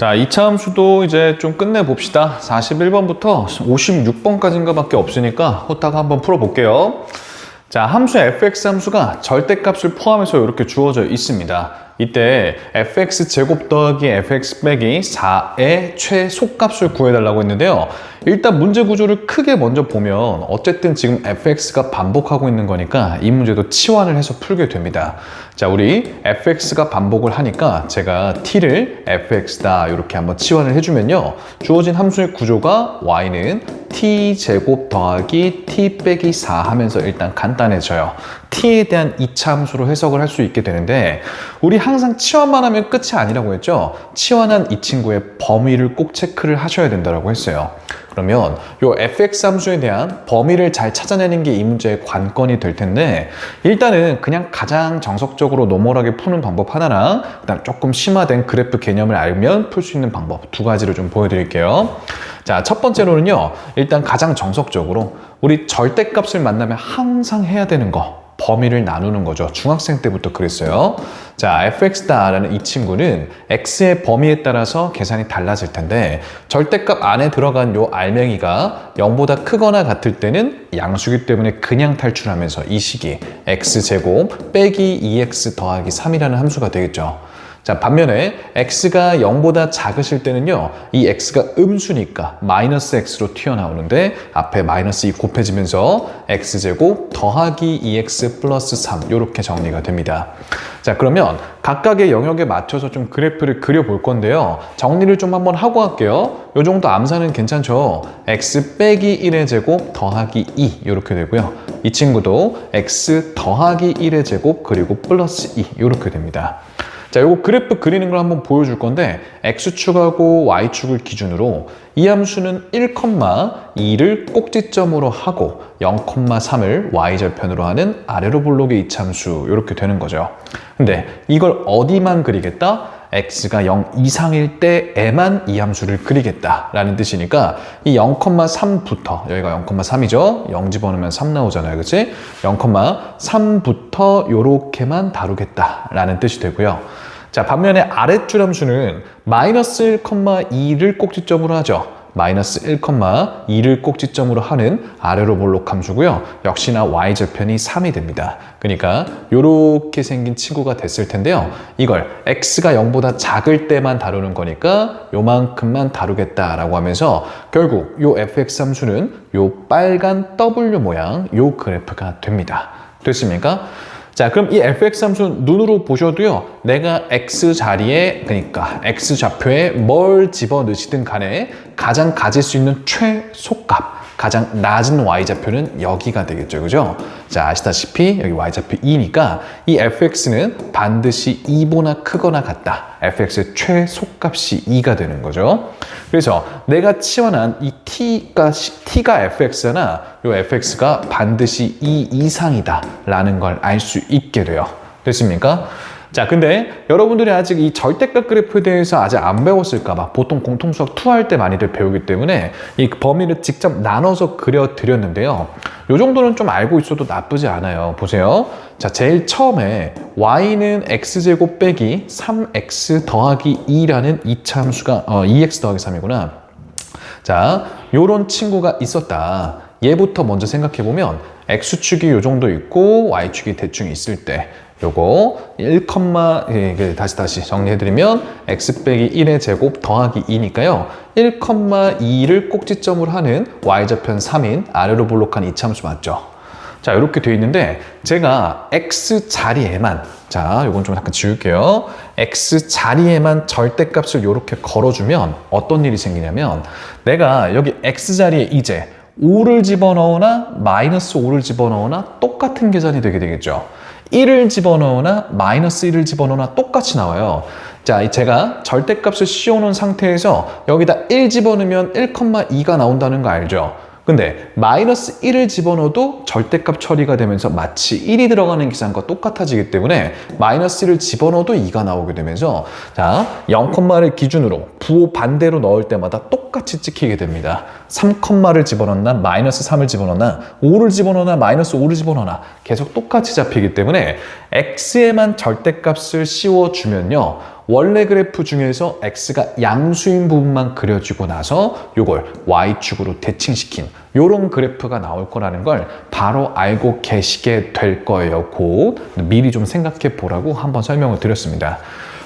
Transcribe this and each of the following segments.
자, 이차 함수도 이제 좀 끝내봅시다. 41번부터 56번까지인가 밖에 없으니까 후딱 한번 풀어볼게요. 자, 함수 fx 함수가 절대값을 포함해서 이렇게 주어져 있습니다. 이때 fx 제곱 더하기 fx 빼기 4의 최소값을 구해달라고 했는데요. 일단 문제 구조를 크게 먼저 보면 어쨌든 지금 fx가 반복하고 있는 거니까 이 문제도 치환을 해서 풀게 됩니다. 자, 우리 fx가 반복을 하니까 제가 t를 fx다 이렇게 한번 치환을 해주면요. 주어진 함수의 구조가 y는 t제곱 더하기 t 빼기 4 하면서 일단 간단해져요. t에 대한 이차 함수로 해석을 할 수 있게 되는데 우리 항상 치환만 하면 끝이 아니라고 했죠. 치환한 이 친구의 범위를 꼭 체크를 하셔야 된다고 했어요. 그러면 요 fx 함수에 대한 범위를 잘 찾아내는 게 이 문제의 관건이 될 텐데 일단은 그냥 가장 정석적으로 노멀하게 푸는 방법 하나랑 그다음 조금 심화된 그래프 개념을 알면 풀 수 있는 방법 두 가지를 좀 보여드릴게요. 자, 첫 번째로는요. 일단 가장 정석적으로 우리 절대값을 만나면 항상 해야 되는 거 범위를 나누는 거죠. 중학생 때부터 그랬어요. 자, fx다라는 이 친구는 x의 범위에 따라서 계산이 달라질 텐데 절대값 안에 들어간 요 알맹이가 0보다 크거나 같을 때는 양수기 때문에 그냥 탈출하면서 이 식이 x제곱 빼기 2x 더하기 3이라는 함수가 되겠죠. 자, 반면에 x가 0보다 작으실 때는요. 이 x가 음수니까 마이너스 x로 튀어나오는데 앞에 마이너스 2 곱해지면서 x제곱 더하기 2x 플러스 3 이렇게 정리가 됩니다. 자, 그러면 각각의 영역에 맞춰서 좀 그래프를 그려볼 건데요. 정리를 좀 한번 하고 할게요. 요 정도 암산은 괜찮죠? x 빼기 1의 제곱 더하기 2 이렇게 되고요. 이 친구도 x 더하기 1의 제곱 그리고 플러스 2 이렇게 됩니다. 자, 요거 그래프 그리는 걸 한번 보여줄 건데 x축하고 y축을 기준으로 이 함수는 1,2를 꼭지점으로 하고 0,3을 y절편으로 하는 아래로 볼록의 이차함수 이렇게 되는 거죠. 근데 이걸 어디만 그리겠다? x가 0 이상일 때에만 이 함수를 그리겠다라는 뜻이니까 이 0,3부터 여기가 0,3이죠. 0 집어넣으면 3 나오잖아요. 그치? 0,3부터 요렇게만 다루겠다라는 뜻이 되고요. 자, 반면에 아랫줄 함수는 마이너스 1,2를 꼭지점으로 하죠. 마이너스 1,2를 꼭지점으로 하는 아래로 볼록 함수고요. 역시나 y절편이 3이 됩니다. 그러니까 이렇게 생긴 친구가 됐을 텐데요. 이걸 x가 0보다 작을 때만 다루는 거니까 요만큼만 다루겠다라고 하면서 결국 요 fx 함수는 요 빨간 w 모양 요 그래프가 됩니다. 됐습니까? 자, 그럼 이 fx 함수 눈으로 보셔도요. 내가 x 자리에 그러니까 x 좌표에 뭘 집어넣으시든 간에 가장 가질 수 있는 최소값 가장 낮은 y좌표는 여기가 되겠죠. 그죠? 자, 아시다시피 여기 y좌표 2니까 이 fx는 반드시 2보다 크거나 같다. fx의 최소값이 2가 되는 거죠. 그래서 내가 치환한 이 t가 fx잖아. 이 fx가 반드시 2 이상이다 라는 걸 알 수 있게 돼요. 됐습니까? 자, 근데 여러분들이 아직 이 절대값 그래프에 대해서 아직 안 배웠을까봐 보통 공통수학 2 할 때 많이들 배우기 때문에 이 범위를 직접 나눠서 그려드렸는데요. 요 정도는 좀 알고 있어도 나쁘지 않아요. 보세요. 자, 제일 처음에 y는 x제곱 빼기 3x 더하기 2라는 이차 함수가 2x 더하기 3이구나. 자, 요런 친구가 있었다. 얘부터 먼저 생각해보면 x축이 요 정도 있고 y축이 대충 있을 때 요거 1, 다시 정리해드리면 x 빼기 1의 제곱 더하기 2니까요. 1,2를 꼭지점으로 하는 y좌편 3인 아래로 볼록한 이차함수 맞죠? 자, 이렇게 되어 있는데 제가 x 자리에만 자, 요건 좀 잠깐 지울게요. x 자리에만 절대값을 이렇게 걸어주면 어떤 일이 생기냐면 내가 여기 x 자리에 이제 5를 집어넣으나 마이너스 5를 집어넣으나 똑같은 계산이 되게 되겠죠. 1을 집어넣으나 마이너스 1을 집어넣으나 똑같이 나와요. 자, 제가 절대값을 씌워놓은 상태에서 여기다 1 집어넣으면 1,2가 나온다는 거 알죠? 근데 마이너스 1을 집어넣어도 절대값 처리가 되면서 마치 1이 들어가는 계산과 똑같아지기 때문에 마이너스 1을 집어넣어도 2가 나오게 되면서 자, 0,를 기준으로 부호 반대로 넣을 때마다 똑같이 똑같이 찍히게 됩니다. 3를 집어넣나 마이너스 3을 집어넣나 5를 집어넣나 마이너스 5를 집어넣나 계속 똑같이 잡히기 때문에 x에만 절대값을 씌워주면요. 원래 그래프 중에서 x가 양수인 부분만 그려지고 나서 요걸 y축으로 대칭시킨 요런 그래프가 나올 거라는 걸 바로 알고 계시게 될 거예요. 곧 미리 좀 생각해 보라고 한번 설명을 드렸습니다.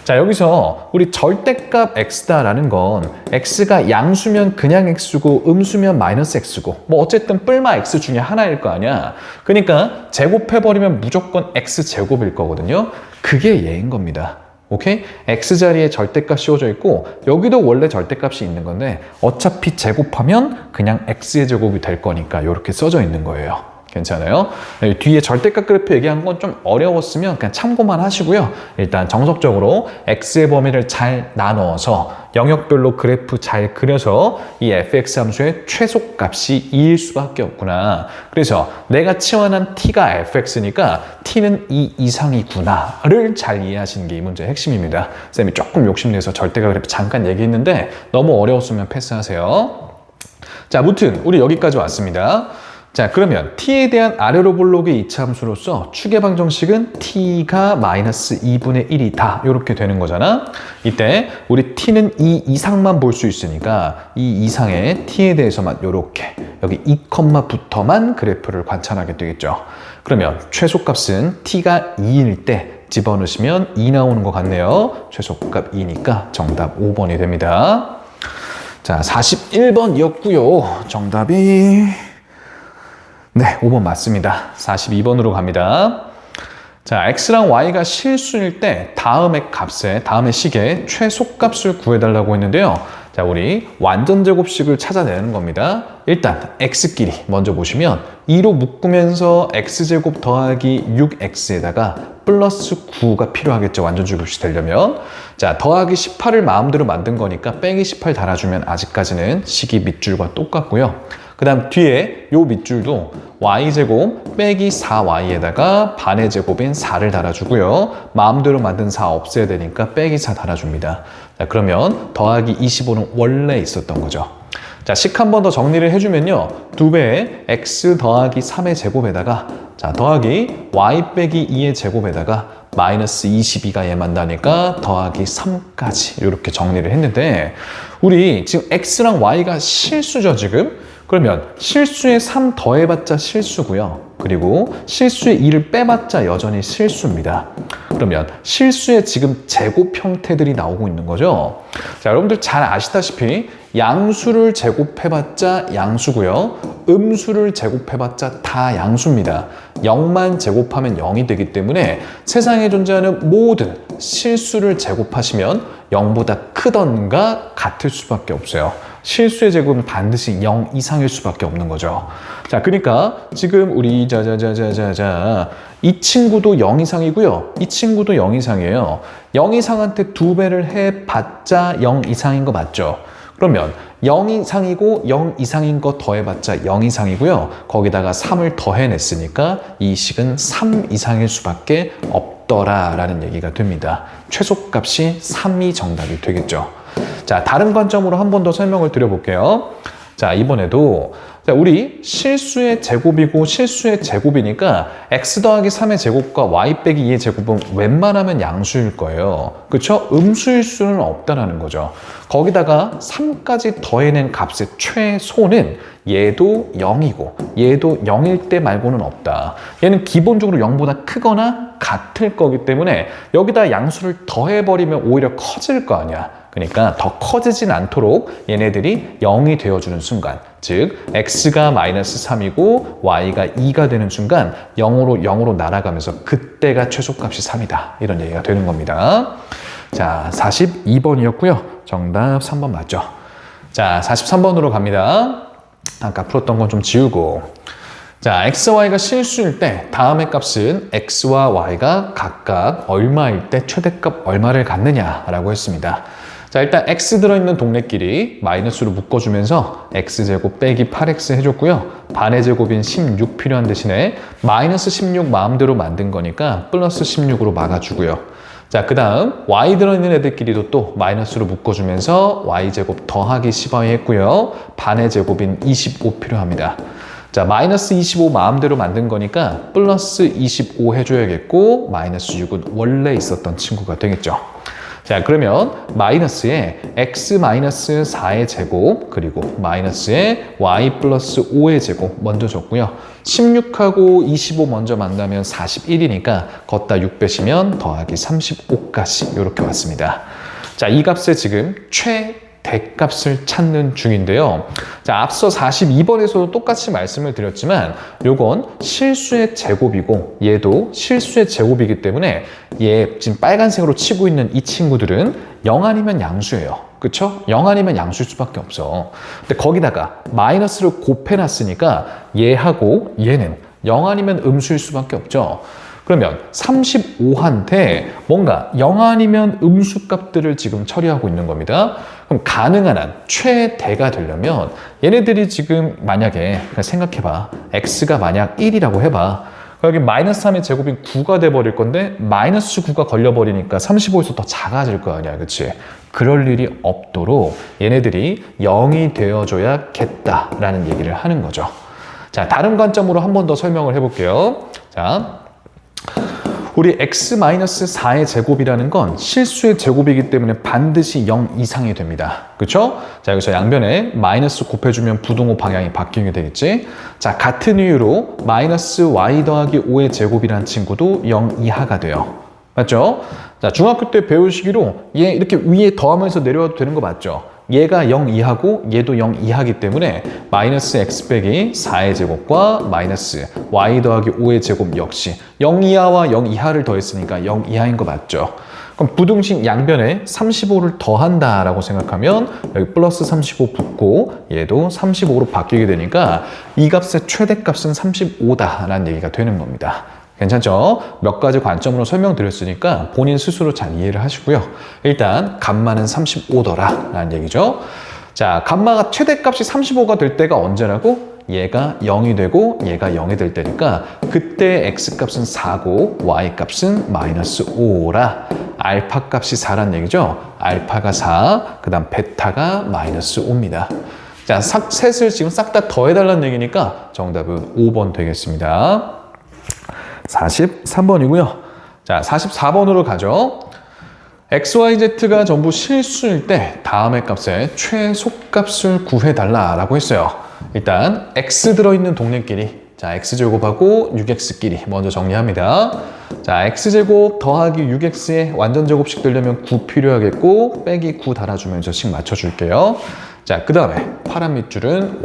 자, 여기서 우리 절대값 x다라는 건 x가 양수면 그냥 x고 음수면 마이너스 x고 뭐 어쨌든 뿔마 x 중에 하나일 거 아니야. 그러니까 제곱해버리면 무조건 x제곱일 거거든요. 그게 얘인 겁니다. 오케이? x자리에 절대값 씌워져 있고 여기도 원래 절대값이 있는 건데 어차피 제곱하면 그냥 x의 제곱이 될 거니까 이렇게 써져 있는 거예요. 괜찮아요? 뒤에 절대값 그래프 얘기한 건 좀 어려웠으면 그냥 참고만 하시고요. 일단 정석적으로 x의 범위를 잘 나눠서 영역별로 그래프 잘 그려서 이 fx 함수의 최소값이 2일 수밖에 없구나. 그래서 내가 치환한 t가 fx니까 t는 2 이상이구나를 잘 이해하시는 게 이 문제의 핵심입니다. 쌤이 조금 욕심내서 절대값 그래프 잠깐 얘기했는데 너무 어려웠으면 패스하세요. 자, 무튼 우리 여기까지 왔습니다. 자, 그러면 t에 대한 아래로 볼록의 이차함수로서 추계방 정식은 t가 마이너스 2분의 1이다 이렇게 되는 거잖아. 이때 우리 t는 2 이상만 볼 수 있으니까 이 이상의 t에 대해서만 이렇게 여기 2컴마부터만 그래프를 관찰하게 되겠죠. 그러면 최소값은 t가 2일 때 집어넣으시면 2 나오는 것 같네요. 최소값 2니까 정답 5번이 됩니다. 자, 41번이었고요. 정답이 네, 5번 맞습니다. 42번으로 갑니다. 자, x랑 y가 실수일 때 다음의 식의 최소값을 구해달라고 했는데요. 자, 우리 완전제곱식을 찾아내는 겁니다. 일단 x끼리 먼저 보시면 2로 묶으면서 x제곱 더하기 6x에다가 플러스 9가 필요하겠죠. 완전제곱식 되려면. 자, 더하기 18을 마음대로 만든 거니까 빼기 18 달아주면 아직까지는 식이 밑줄과 똑같고요. 그 다음 뒤에 요 밑줄도 y제곱 빼기 4y에다가 반의 제곱인 4를 달아주고요. 마음대로 만든 4 없애야 되니까 빼기 4 달아줍니다. 자, 그러면 더하기 25는 원래 있었던 거죠. 자, 식 한 번 더 정리를 해주면요. 2배의 x 더하기 3의 제곱에다가 자, 더하기 y 빼기 2의 제곱에다가 마이너스 22가 얘만 나니까 더하기 3까지 이렇게 정리를 했는데 우리 지금 x랑 y가 실수죠, 지금? 그러면 실수에 3 더해봤자 실수고요. 그리고 실수에 2를 빼봤자 여전히 실수입니다. 그러면 실수에 지금 제곱 형태들이 나오고 있는 거죠. 자, 여러분들 잘 아시다시피 양수를 제곱해봤자 양수고요. 음수를 제곱해봤자 다 양수입니다. 0만 제곱하면 0이 되기 때문에 세상에 존재하는 모든 실수를 제곱하시면 0보다 크던가 같을 수밖에 없어요. 실수의 제곱은 반드시 0 이상일 수밖에 없는 거죠. 자, 그러니까 지금 우리 이 친구도 0 이상이고요. 이 친구도 0 이상이에요. 0 이상한테 2배를 해봤자 0 이상인 거 맞죠? 그러면 0 이상이고 0 이상인 거 더해봤자 0 이상이고요. 거기다가 3을 더해냈으니까 이 식은 3 이상일 수밖에 없더라라는 얘기가 됩니다. 최소값이 3이 정답이 되겠죠. 자, 다른 관점으로 한 번 더 설명을 드려볼게요. 자, 이번에도 자, 우리 실수의 제곱이고 실수의 제곱이니까 x 더하기 3의 제곱과 y 빼기 2의 제곱은 웬만하면 양수일 거예요. 그렇죠? 음수일 수는 없다라는 거죠. 거기다가 3까지 더해낸 값의 최소는 얘도 0이고 얘도 0일 때 말고는 없다. 얘는 기본적으로 0보다 크거나 같을 거기 때문에 여기다 양수를 더해버리면 오히려 커질 거 아니야. 그러니까 더 커지진 않도록 얘네들이 0이 되어주는 순간, 즉 x가 마이너스 3이고 y가 2가 되는 순간 0으로 날아가면서 그때가 최소값이 3이다. 이런 얘기가 되는 겁니다. 자, 42번이었고요. 정답 3번 맞죠? 자, 43번으로 갑니다. 아까 풀었던 건 좀 지우고. 자, x, y가 실수일 때 다음의 값은 x와 y가 각각 얼마일 때 최대값 얼마를 갖느냐라고 했습니다. 자, 일단 x 들어있는 동네끼리 마이너스로 묶어주면서 x제곱 빼기 8x 해줬고요. 반의 제곱인 16 필요한 대신에 마이너스 16 마음대로 만든 거니까 플러스 16으로 막아주고요. 자, 그 다음 y 들어있는 애들끼리도 또 마이너스로 묶어주면서 y제곱 더하기 10y 했고요. 반의 제곱인 25 필요합니다. 자, 마이너스 25 마음대로 만든 거니까 플러스 25 해줘야겠고 마이너스 6은 원래 있었던 친구가 되겠죠. 자, 그러면 마이너스에 x 마이너스 4의 제곱 그리고 마이너스에 y 플러스 5의 제곱 먼저 줬고요. 16하고 25 먼저 만나면 41이니까 걷다 6 빼시면 더하기 35까지 이렇게 왔습니다. 자, 이 값의 지금 최대값을 찾는 중인데요. 자, 앞서 42번에서도 똑같이 말씀을 드렸지만 요건 실수의 제곱이고 얘도 실수의 제곱이기 때문에 얘 지금 빨간색으로 치고 있는 이 친구들은 0 아니면 양수예요. 그쵸? 0 아니면 양수일 수밖에 없어. 근데 거기다가 마이너스를 곱해놨으니까 얘하고 얘는 0 아니면 음수일 수밖에 없죠. 그러면 35한테 뭔가 0 아니면 음수 값들을 지금 처리하고 있는 겁니다. 그럼 가능한 한 최대가 되려면 얘네들이 지금 만약에 그냥 생각해봐. x가 만약 1이라고 해봐. 여기 마이너스 3의 제곱이 9가 돼버릴 건데 마이너스 9가 걸려버리니까 35에서 더 작아질 거 아니야. 그치? 그럴 일이 없도록 얘네들이 0이 되어줘야겠다라는 얘기를 하는 거죠. 자, 다른 관점으로 한 번 더 설명을 해볼게요. 자, 우리 x-4의 제곱이라는 건 실수의 제곱이기 때문에 반드시 0 이상이 됩니다. 그렇죠? 자, 여기서 양변에 마이너스 곱해주면 부등호 방향이 바뀌게 되겠지? 자, 같은 이유로 마이너스 y 더하기 5의 제곱이라는 친구도 0 이하가 돼요. 맞죠? 자, 중학교 때 배우시기로 얘 이렇게 위에 더하면서 내려와도 되는 거 맞죠? 얘가 0 이하고 얘도 0 이하기 때문에 마이너스 x 빼기 4의 제곱과 마이너스 y 더하기 5의 제곱 역시 0 이하와 0 이하를 더했으니까 0 이하인 거 맞죠? 그럼 부등식 양변에 35를 더한다라고 생각하면 여기 플러스 35 붙고 얘도 35로 바뀌게 되니까 이 값의 최대값은 35다라는 얘기가 되는 겁니다. 괜찮죠? 몇 가지 관점으로 설명드렸으니까 본인 스스로 잘 이해를 하시고요. 일단 감마는 35더라 라는 얘기죠. 자, 감마가 최대값이 35가 될 때가 언제라고? 얘가 0이 되고 얘가 0이 될 때니까 그때 x값은 4고 y값은 마이너스 5라 알파 값이 4란 얘기죠. 알파가 4, 그 다음 베타가 마이너스 5입니다. 자, 셋을 지금 싹 다 더해달라는 얘기니까 정답은 5번 되겠습니다. 43번이고요. 자, 44번으로 가죠. XYZ가 전부 실수일 때 다음의 값의 최소값을 구해달라라고 했어요. 일단 X 들어있는 동네끼리 자, X제곱하고 6X끼리 먼저 정리합니다. 자, X제곱 더하기 6X의 완전 제곱식 되려면 9 필요하겠고 빼기 9 달아주면서 식 맞춰줄게요. 자, 그 다음에 파란 밑줄은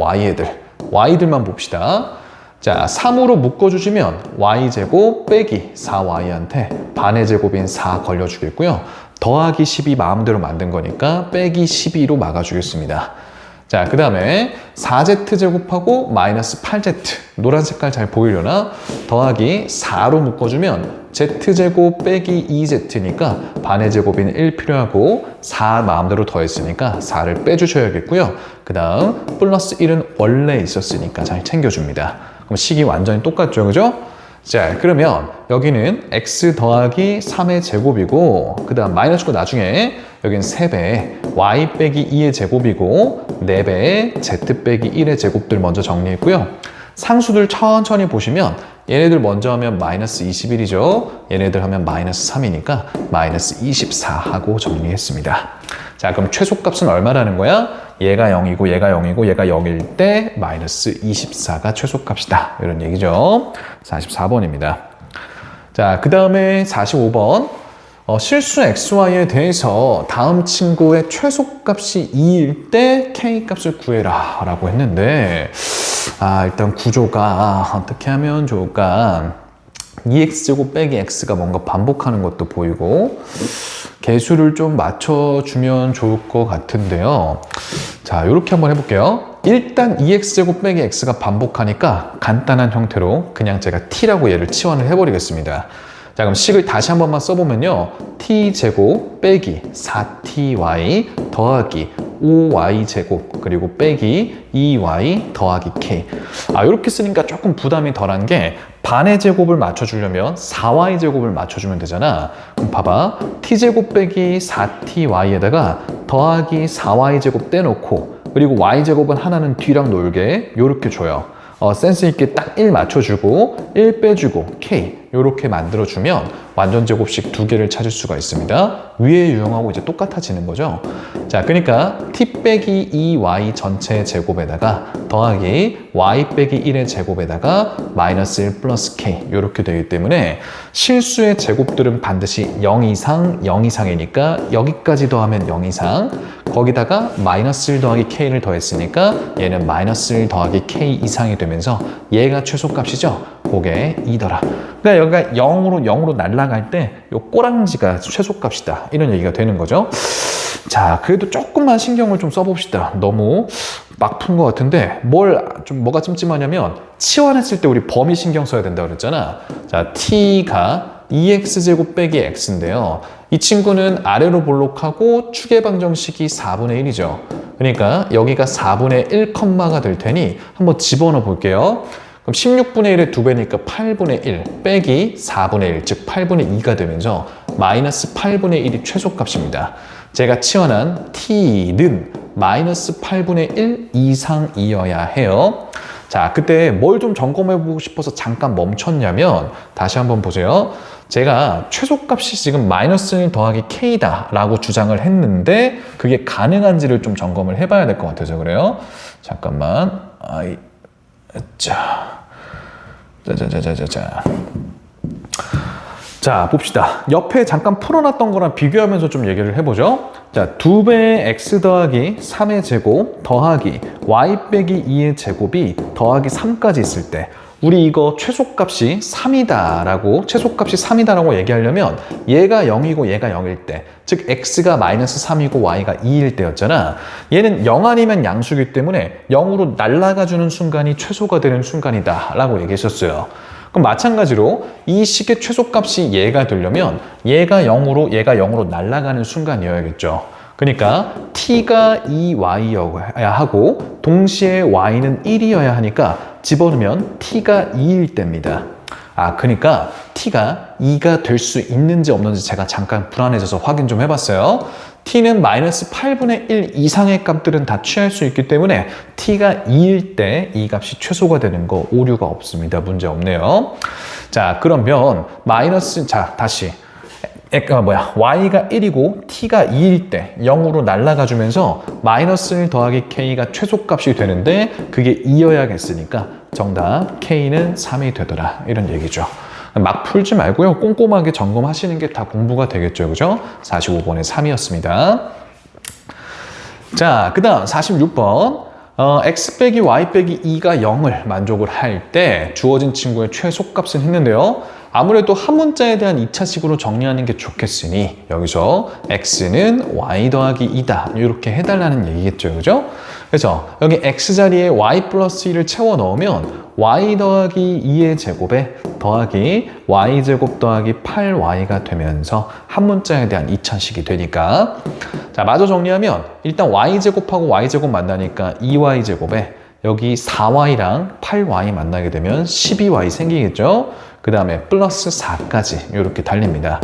Y들만 봅시다. 자, 3으로 묶어주시면 y제곱 빼기 4y한테 반의 제곱인 4 걸려주겠고요. 더하기 12 마음대로 만든 거니까 빼기 12로 막아주겠습니다. 자, 그 다음에 4z제곱하고 마이너스 8z 노란 색깔 잘 보이려나? 더하기 4로 묶어주면 z제곱 빼기 2z니까 반의 제곱인 1 필요하고 4 마음대로 더했으니까 4를 빼주셔야겠고요. 그 다음 플러스 1은 원래 있었으니까 잘 챙겨줍니다. 그럼 식이 완전히 똑같죠, 그죠? 자, 그러면 여기는 x 더하기 3의 제곱이고 그 다음 마이너스 거 나중에 여기는 3배 y 빼기 2의 제곱이고 4배의 z 빼기 1의 제곱들 먼저 정리했고요. 상수들 천천히 보시면 얘네들 먼저 하면 마이너스 21이죠. 얘네들 하면 마이너스 3이니까 마이너스 24 하고 정리했습니다. 자, 그럼 최소값은 얼마라는 거야? 얘가 0이고 얘가 0이고 얘가 0일 때 마이너스 24가 최소값이다. 이런 얘기죠. 44번입니다. 자, 그 다음에 45번. 실수 xy에 대해서 다음 친구의 최소값이 2일 때 k값을 구해라 라고 했는데 일단 구조가 어떻게 하면 좋을까? 2x제곱 빼기 x가 뭔가 반복하는 것도 보이고 개수를 좀 맞춰주면 좋을 것 같은데요. 자, 이렇게 한번 해볼게요. 일단 2x제곱 빼기 x가 반복하니까 간단한 형태로 그냥 제가 t라고 얘를 치환을 해버리겠습니다. 자, 그럼 식을 다시 한 번만 써보면요. t제곱 빼기 4ty 더하기 5y제곱 그리고 빼기 2y 더하기 k. 이렇게 쓰니까 조금 부담이 덜한 게 반의 제곱을 맞춰주려면 4y제곱을 맞춰주면 되잖아. 그럼 봐봐. t제곱 빼기 4ty에다가 더하기 4y제곱 떼놓고 그리고 y제곱은 하나는 뒤랑 놀게 요렇게 줘요. 센스 있게 딱 1 맞춰주고 1 빼주고 k 요렇게 만들어주면 완전 제곱식 두 개를 찾을 수가 있습니다. 위에 유형하고 이제 똑같아지는 거죠. 자, 그러니까 t 빼기 2y 전체 제곱에다가 더하기 y 빼기 1의 제곱에다가 마이너스 1 플러스 k 요렇게 되기 때문에 실수의 제곱들은 반드시 0 이상 0 이상이니까 여기까지 더하면 0 이상 거기다가 마이너스 1 더하기 k를 더했으니까 얘는 마이너스 1 더하기 k 이상이 되면서 얘가 최소값이죠. 그게 2더라. 그러니까 여기가 0으로 날아갈 때 요 꼬랑지가 최소값이다. 이런 얘기가 되는 거죠. 자, 그래도 조금만 신경을 좀 써봅시다. 너무 막 푼 것 같은데 뭐가 찜찜하냐면 치환했을 때 우리 범위 신경 써야 된다고 그랬잖아. 자, t가 2x제곱 빼기 x인데요. 이 친구는 아래로 볼록하고 축의 방정식이 4분의 1이죠. 그러니까 여기가 4분의 1 컴마가 될 테니 한번 집어넣어 볼게요. 그럼 16분의 1의 2배니까 8분의 1 빼기 4분의 1, 즉 8분의 2가 되면서 마이너스 8분의 1이 최소값입니다. 제가 치환한 t는 마이너스 8분의 1 이상이어야 해요. 자, 그때 뭘 좀 점검해보고 싶어서 잠깐 멈췄냐면 다시 한번 보세요. 제가 최소값이 지금 마이너스 1 더하기 k다 라고 주장을 했는데 그게 가능한지를 좀 점검을 해봐야 될 것 같아서 그래요. 잠깐만. 자, 봅시다. 옆에 잠깐 풀어놨던 거랑 비교하면서 좀 얘기를 해보죠. 자, 2배의 x 더하기 3의 제곱 더하기 y 빼기 2의 제곱이 더하기 3까지 있을 때 우리 이거 최소값이 3이다라고 얘기하려면 얘가 0이고 얘가 0일 때, 즉 x가 마이너스 3이고 y가 2일 때였잖아. 얘는 0 아니면 양수기 때문에 0으로 날아가주는 순간이 최소가 되는 순간이다 라고 얘기했었어요. 그럼 마찬가지로 이 식의 최소값이 얘가 되려면 얘가 0으로 날아가는 순간이어야겠죠. 그러니까 t가 2y여야 하고 동시에 y는 1이어야 하니까 집어넣으면 t가 2일 때입니다. 그러니까 t가 2가 될 수 있는지 없는지 제가 잠깐 불안해져서 확인 좀 해봤어요. t는 마이너스 8분의 1 이상의 값들은 다 취할 수 있기 때문에 t가 2일 때 이 값이 최소가 되는 거 오류가 없습니다. 문제 없네요. 자, 그러면 다시 y가 1이고 t가 2일 때 0으로 날아가 주면서 마이너스 1 더하기 k가 최소값이 되는데 그게 2여야겠으니까 정답 k는 3이 되더라 이런 얘기죠. 막 풀지 말고요. 꼼꼼하게 점검하시는 게 다 공부가 되겠죠. 그죠? 45번에 3이었습니다. 자, 그 다음 46번. x 빼기 y 빼기 2가 0을 만족을 할 때 주어진 친구의 최소값은 했는데요. 아무래도 한 문자에 대한 2차식으로 정리하는 게 좋겠으니 여기서 x는 y 더하기 2다 이렇게 해달라는 얘기겠죠. 그죠? 그래서 여기 x 자리에 y 플러스 1을 채워 넣으면 y 더하기 2의 제곱에 더하기 y제곱 더하기 8y가 되면서 한 문자에 대한 2차식이 되니까 자, 마저 정리하면 일단 y제곱하고 y제곱 만나니까 2y제곱에 여기 4y랑 8y 만나게 되면 12y 생기겠죠? 그 다음에 플러스 4까지 이렇게 달립니다.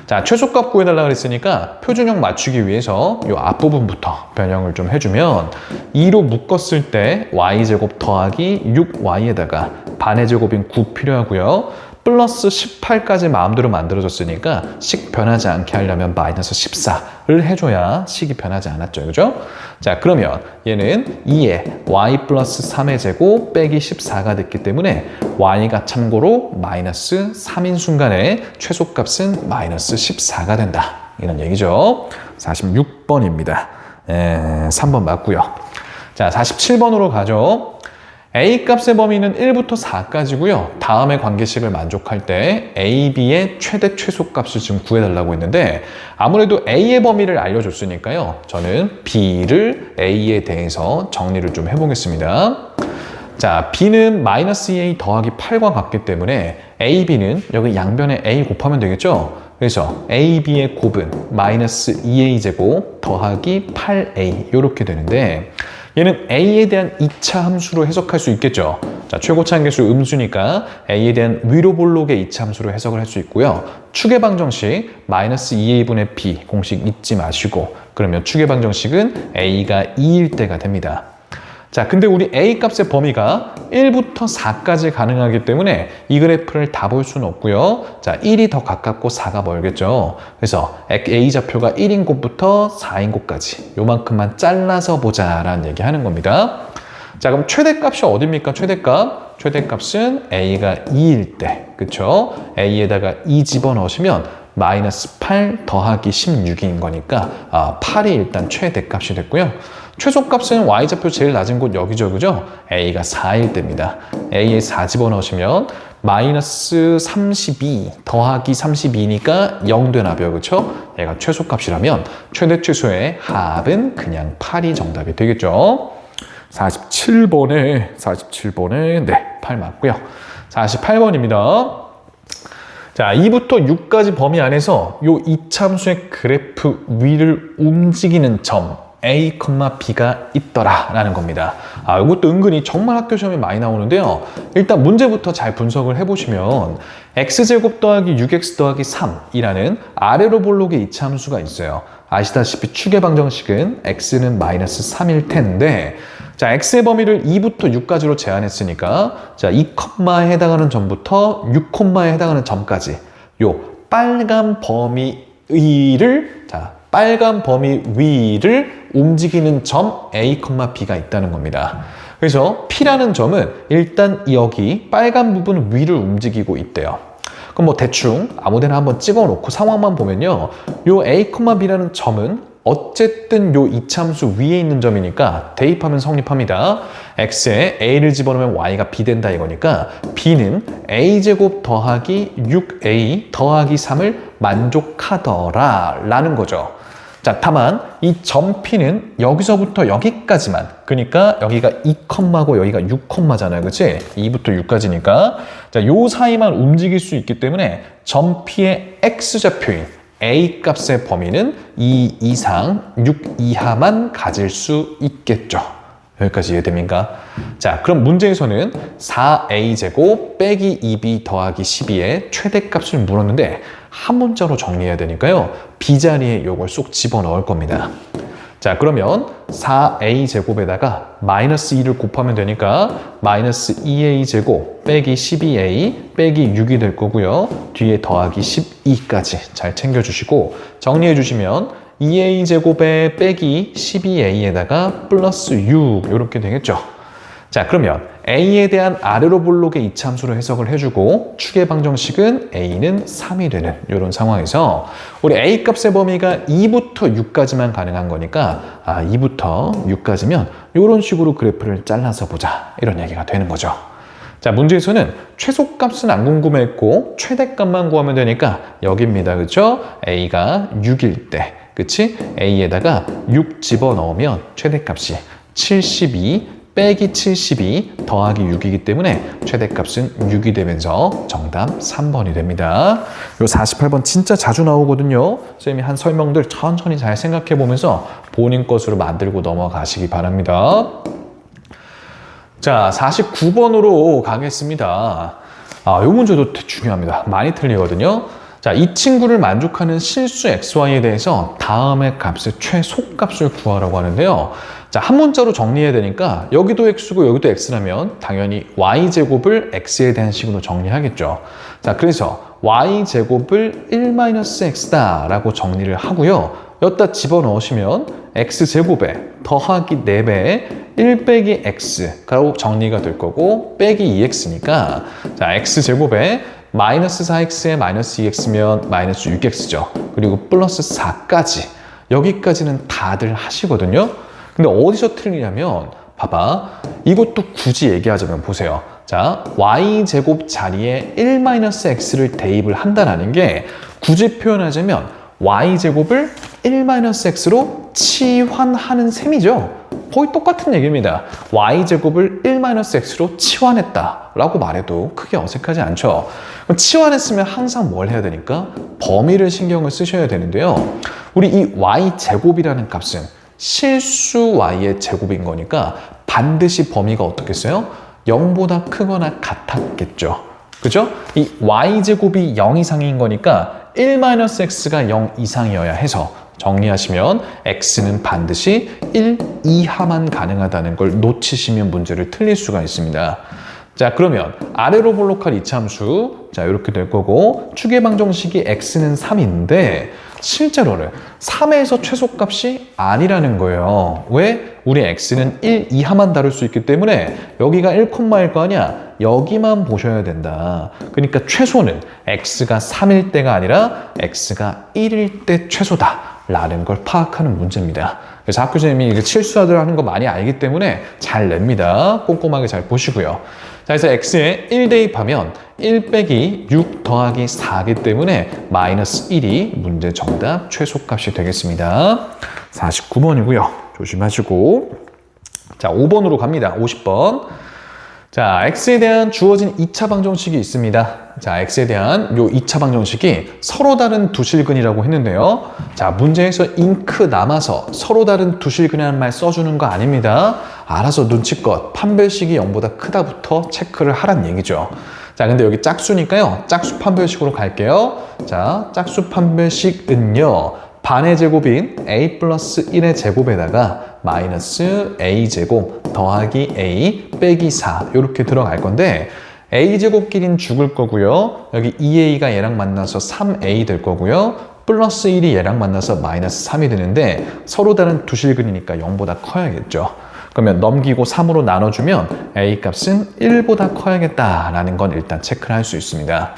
자, 최소값 구해달라고 했으니까 표준형 맞추기 위해서 이 앞부분부터 변형을 좀 해주면 2로 묶었을 때 y제곱 더하기 6y에다가 반의 제곱인 9 필요하고요. 플러스 18까지 마음대로 만들어졌으니까 식 변하지 않게 하려면 마이너스 14를 해줘야 식이 변하지 않았죠. 그죠? 자, 그러면 얘는 2에 y 플러스 3의 제곱 빼기 14가 됐기 때문에 y가 참고로 마이너스 3인 순간에 최소값은 마이너스 14가 된다. 이런 얘기죠. 46번입니다. 3번 맞고요. 자, 47번으로 가죠. A 값의 범위는 1부터 4까지고요. 다음의 관계식을 만족할 때 A, B의 최대 최소값을 지금 구해달라고 했는데 아무래도 A의 범위를 알려줬으니까요. 저는 B를 A에 대해서 정리를 좀 해보겠습니다. 자, B는 마이너스 2A 더하기 8과 같기 때문에 A, B는 여기 양변에 A 곱하면 되겠죠? 그래서 A, B의 곱은 마이너스 2A 제곱 더하기 8A 이렇게 되는데 얘는 a에 대한 2차 함수로 해석할 수 있겠죠. 자, 최고차 한계수 음수니까 a에 대한 위로 볼록의 2차 함수로 해석을 할 수 있고요. 축의 방정식 마이너스 2a분의 b 공식 잊지 마시고 그러면 축의 방정식은 a가 2일 때가 됩니다. 자, 근데 우리 a 값의 범위가 1부터 4까지 가능하기 때문에 이 그래프를 다 볼 수는 없고요. 자, 1이 더 가깝고 4가 멀겠죠. 그래서 a 좌표가 1인 곳부터 4인 곳까지 요만큼만 잘라서 보자라는 얘기 하는 겁니다. 자, 그럼 최대값이 어딥니까? 최대값은 a가 2일 때, 그쵸? a에다가 2 집어넣으시면 마이너스 8 더하기 16인 거니까 8이 일단 최대값이 됐고요. 최소값은 y좌표 제일 낮은 곳 여기죠, 그죠? a가 4일 때입니다. a에 4 집어넣으시면 마이너스 32 더하기 32니까 0 되나봐요, 그쵸? 얘가 최소값이라면 최대 최소의 합은 그냥 8이 정답이 되겠죠. 47번에 네, 8 맞고요. 48번입니다. 자, 2부터 6까지 범위 안에서 요 이참수의 그래프 위를 움직이는 점 A, B가 있더라라는 겁니다. 이것도 은근히 정말 학교 시험에 많이 나오는데요. 일단 문제부터 잘 분석을 해보시면 x제곱 더하기 6x 더하기 3이라는 아래로 볼록의 이차함수가 있어요. 아시다시피 축의 방정식은 x는 마이너스 3일 텐데 자, x의 범위를 2부터 6까지로 제한했으니까 자, 2컴마에 해당하는 점부터 6컴마에 해당하는 점까지 요 빨간 범위 위를 움직이는 점 A, B가 있다는 겁니다. 그래서 P라는 점은 일단 여기 빨간 부분 위를 움직이고 있대요. 그럼 뭐 대충 아무데나 한번 찍어 놓고 상황만 보면요. 요 A, B라는 점은 어쨌든 요 이차함수 위에 있는 점이니까 대입하면 성립합니다. x에 a를 집어넣으면 y가 b 된다 이거니까 b는 a제곱 더하기 6a 더하기 3을 만족하더라 라는 거죠. 자, 다만 이 점 P는 여기서부터 여기까지만, 그러니까 여기가 2컴마고 여기가 6컴마잖아요, 그치? 2부터 6까지니까 자, 요 사이만 움직일 수 있기 때문에 점 P의 x좌표인 A 값의 범위는 2 이상 6 이하만 가질 수 있겠죠. 여기까지 이해됩니까? 자, 그럼 문제에서는 4a제곱 빼기 2b 더하기 12의 최대값을 물었는데 한 문자로 정리해야 되니까요. b자리에 요걸 쏙 집어넣을 겁니다. 자, 그러면 4a제곱에다가 마이너스 2를 곱하면 되니까 마이너스 2a제곱 빼기 12a 빼기 6이 될 거고요. 뒤에 더하기 12까지 잘 챙겨주시고 정리해 주시면 2a제곱에 빼기 12a에다가 플러스 6 이렇게 되겠죠. 자, 그러면 a에 대한 아래로 볼록의 이차함수로 해석을 해주고 축의 방정식은 a는 3이 되는 이런 상황에서 우리 a 값의 범위가 2부터 6까지만 가능한 거니까 2부터 6까지면 이런 식으로 그래프를 잘라서 보자 이런 얘기가 되는 거죠. 자, 문제에서는 최소값은 안 궁금했고 최대값만 구하면 되니까 여기입니다. 그렇죠? a가 6일 때 그치? a에다가 6 집어넣으면 최대값이 72 빼기 72 더하기 6이기 때문에 최대값은 6이 되면서 정답 3번이 됩니다. 요 48번 진짜 자주 나오거든요. 선생님이 한 설명들 천천히 잘 생각해 보면서 본인 것으로 만들고 넘어가시기 바랍니다. 자, 49번으로 가겠습니다. 요 문제도 중요합니다. 많이 틀리거든요. 자, 이 친구를 만족하는 실수 xy에 대해서 다음의 값의 최소값을 구하라고 하는데요. 자, 한 문자로 정리해야 되니까 여기도 x고 여기도 x라면 당연히 y제곱을 x에 대한 식으로 정리하겠죠. 자, 그래서 y제곱을 1-x다 라고 정리를 하고요. 여기다 집어넣으시면 x제곱에 더하기 4배에 1 빼기 x가 정리가 될 거고 빼기 2x니까 자, x제곱에 마이너스 4x에 마이너스 2x면 마이너스 6x죠. 그리고 플러스 4까지 여기까지는 다들 하시거든요. 근데 어디서 틀리냐면 봐봐. 이것도 굳이 얘기하자면 보세요. 자, y제곱 자리에 1-x를 대입을 한다는 게 굳이 표현하자면 y제곱을 1-x로 치환하는 셈이죠. 거의 똑같은 얘기입니다. y제곱을 1-x로 치환했다라고 말해도 크게 어색하지 않죠. 그럼 치환했으면 항상 뭘 해야 되니까? 범위를 신경을 쓰셔야 되는데요. 우리 이 y제곱이라는 값은 실수 y의 제곱인 거니까 반드시 범위가 어떻겠어요? 0보다 크거나 같았겠죠. 그죠? 이 y제곱이 0 이상인 거니까 1-x가 0 이상이어야 해서 정리하시면 x는 반드시 1 이하만 가능하다는 걸 놓치시면 문제를 틀릴 수가 있습니다. 자, 그러면 아래로 볼록할 이차함수, 자, 이렇게 될 거고, 추계방정식이 x는 3인데 실제로는 3에서 최소값이 아니라는 거예요. 왜? 우리 x는 1 이하만 다룰 수 있기 때문에 여기가 1,1일 거 아니야? 여기만 보셔야 된다. 그러니까 최소는 x가 3일 때가 아니라 x가 1일 때 최소다 라는 걸 파악하는 문제입니다. 그래서 학교 선생님이 실수하들 하는 거 많이 알기 때문에 잘 냅니다. 꼼꼼하게 잘 보시고요. 자, 그래서 x에 1 대입하면 1 빼기 6 더하기 4이기 때문에 마이너스 1이 문제 정답 최소값이 되겠습니다. 49번이고요. 조심하시고. 자, 5번으로 갑니다. 50번. 자, x에 대한 주어진 2차 방정식이 있습니다. 자, x에 대한 요 2차 방정식이 서로 다른 두 실근이라고 했는데요. 자, 문제에서 잉크 남아서 서로 다른 두 실근이라는 말 써주는 거 아닙니다. 알아서 눈치껏 판별식이 0보다 크다부터 체크를 하란 얘기죠. 자, 근데 여기 짝수니까요. 짝수 판별식으로 갈게요. 자, 짝수 판별식은요. 반의 제곱인 a 플러스 1의 제곱에다가 마이너스 a 제곱 더하기 a 빼기 4 이렇게 들어갈 건데 a 제곱끼리는 죽을 거고요. 여기 2a가 얘랑 만나서 3a 될 거고요. 플러스 1이 얘랑 만나서 마이너스 3이 되는데 서로 다른 두 실근이니까 0보다 커야겠죠. 그러면 넘기고 3으로 나눠주면 a 값은 1보다 커야겠다라는 건 일단 체크를 할 수 있습니다.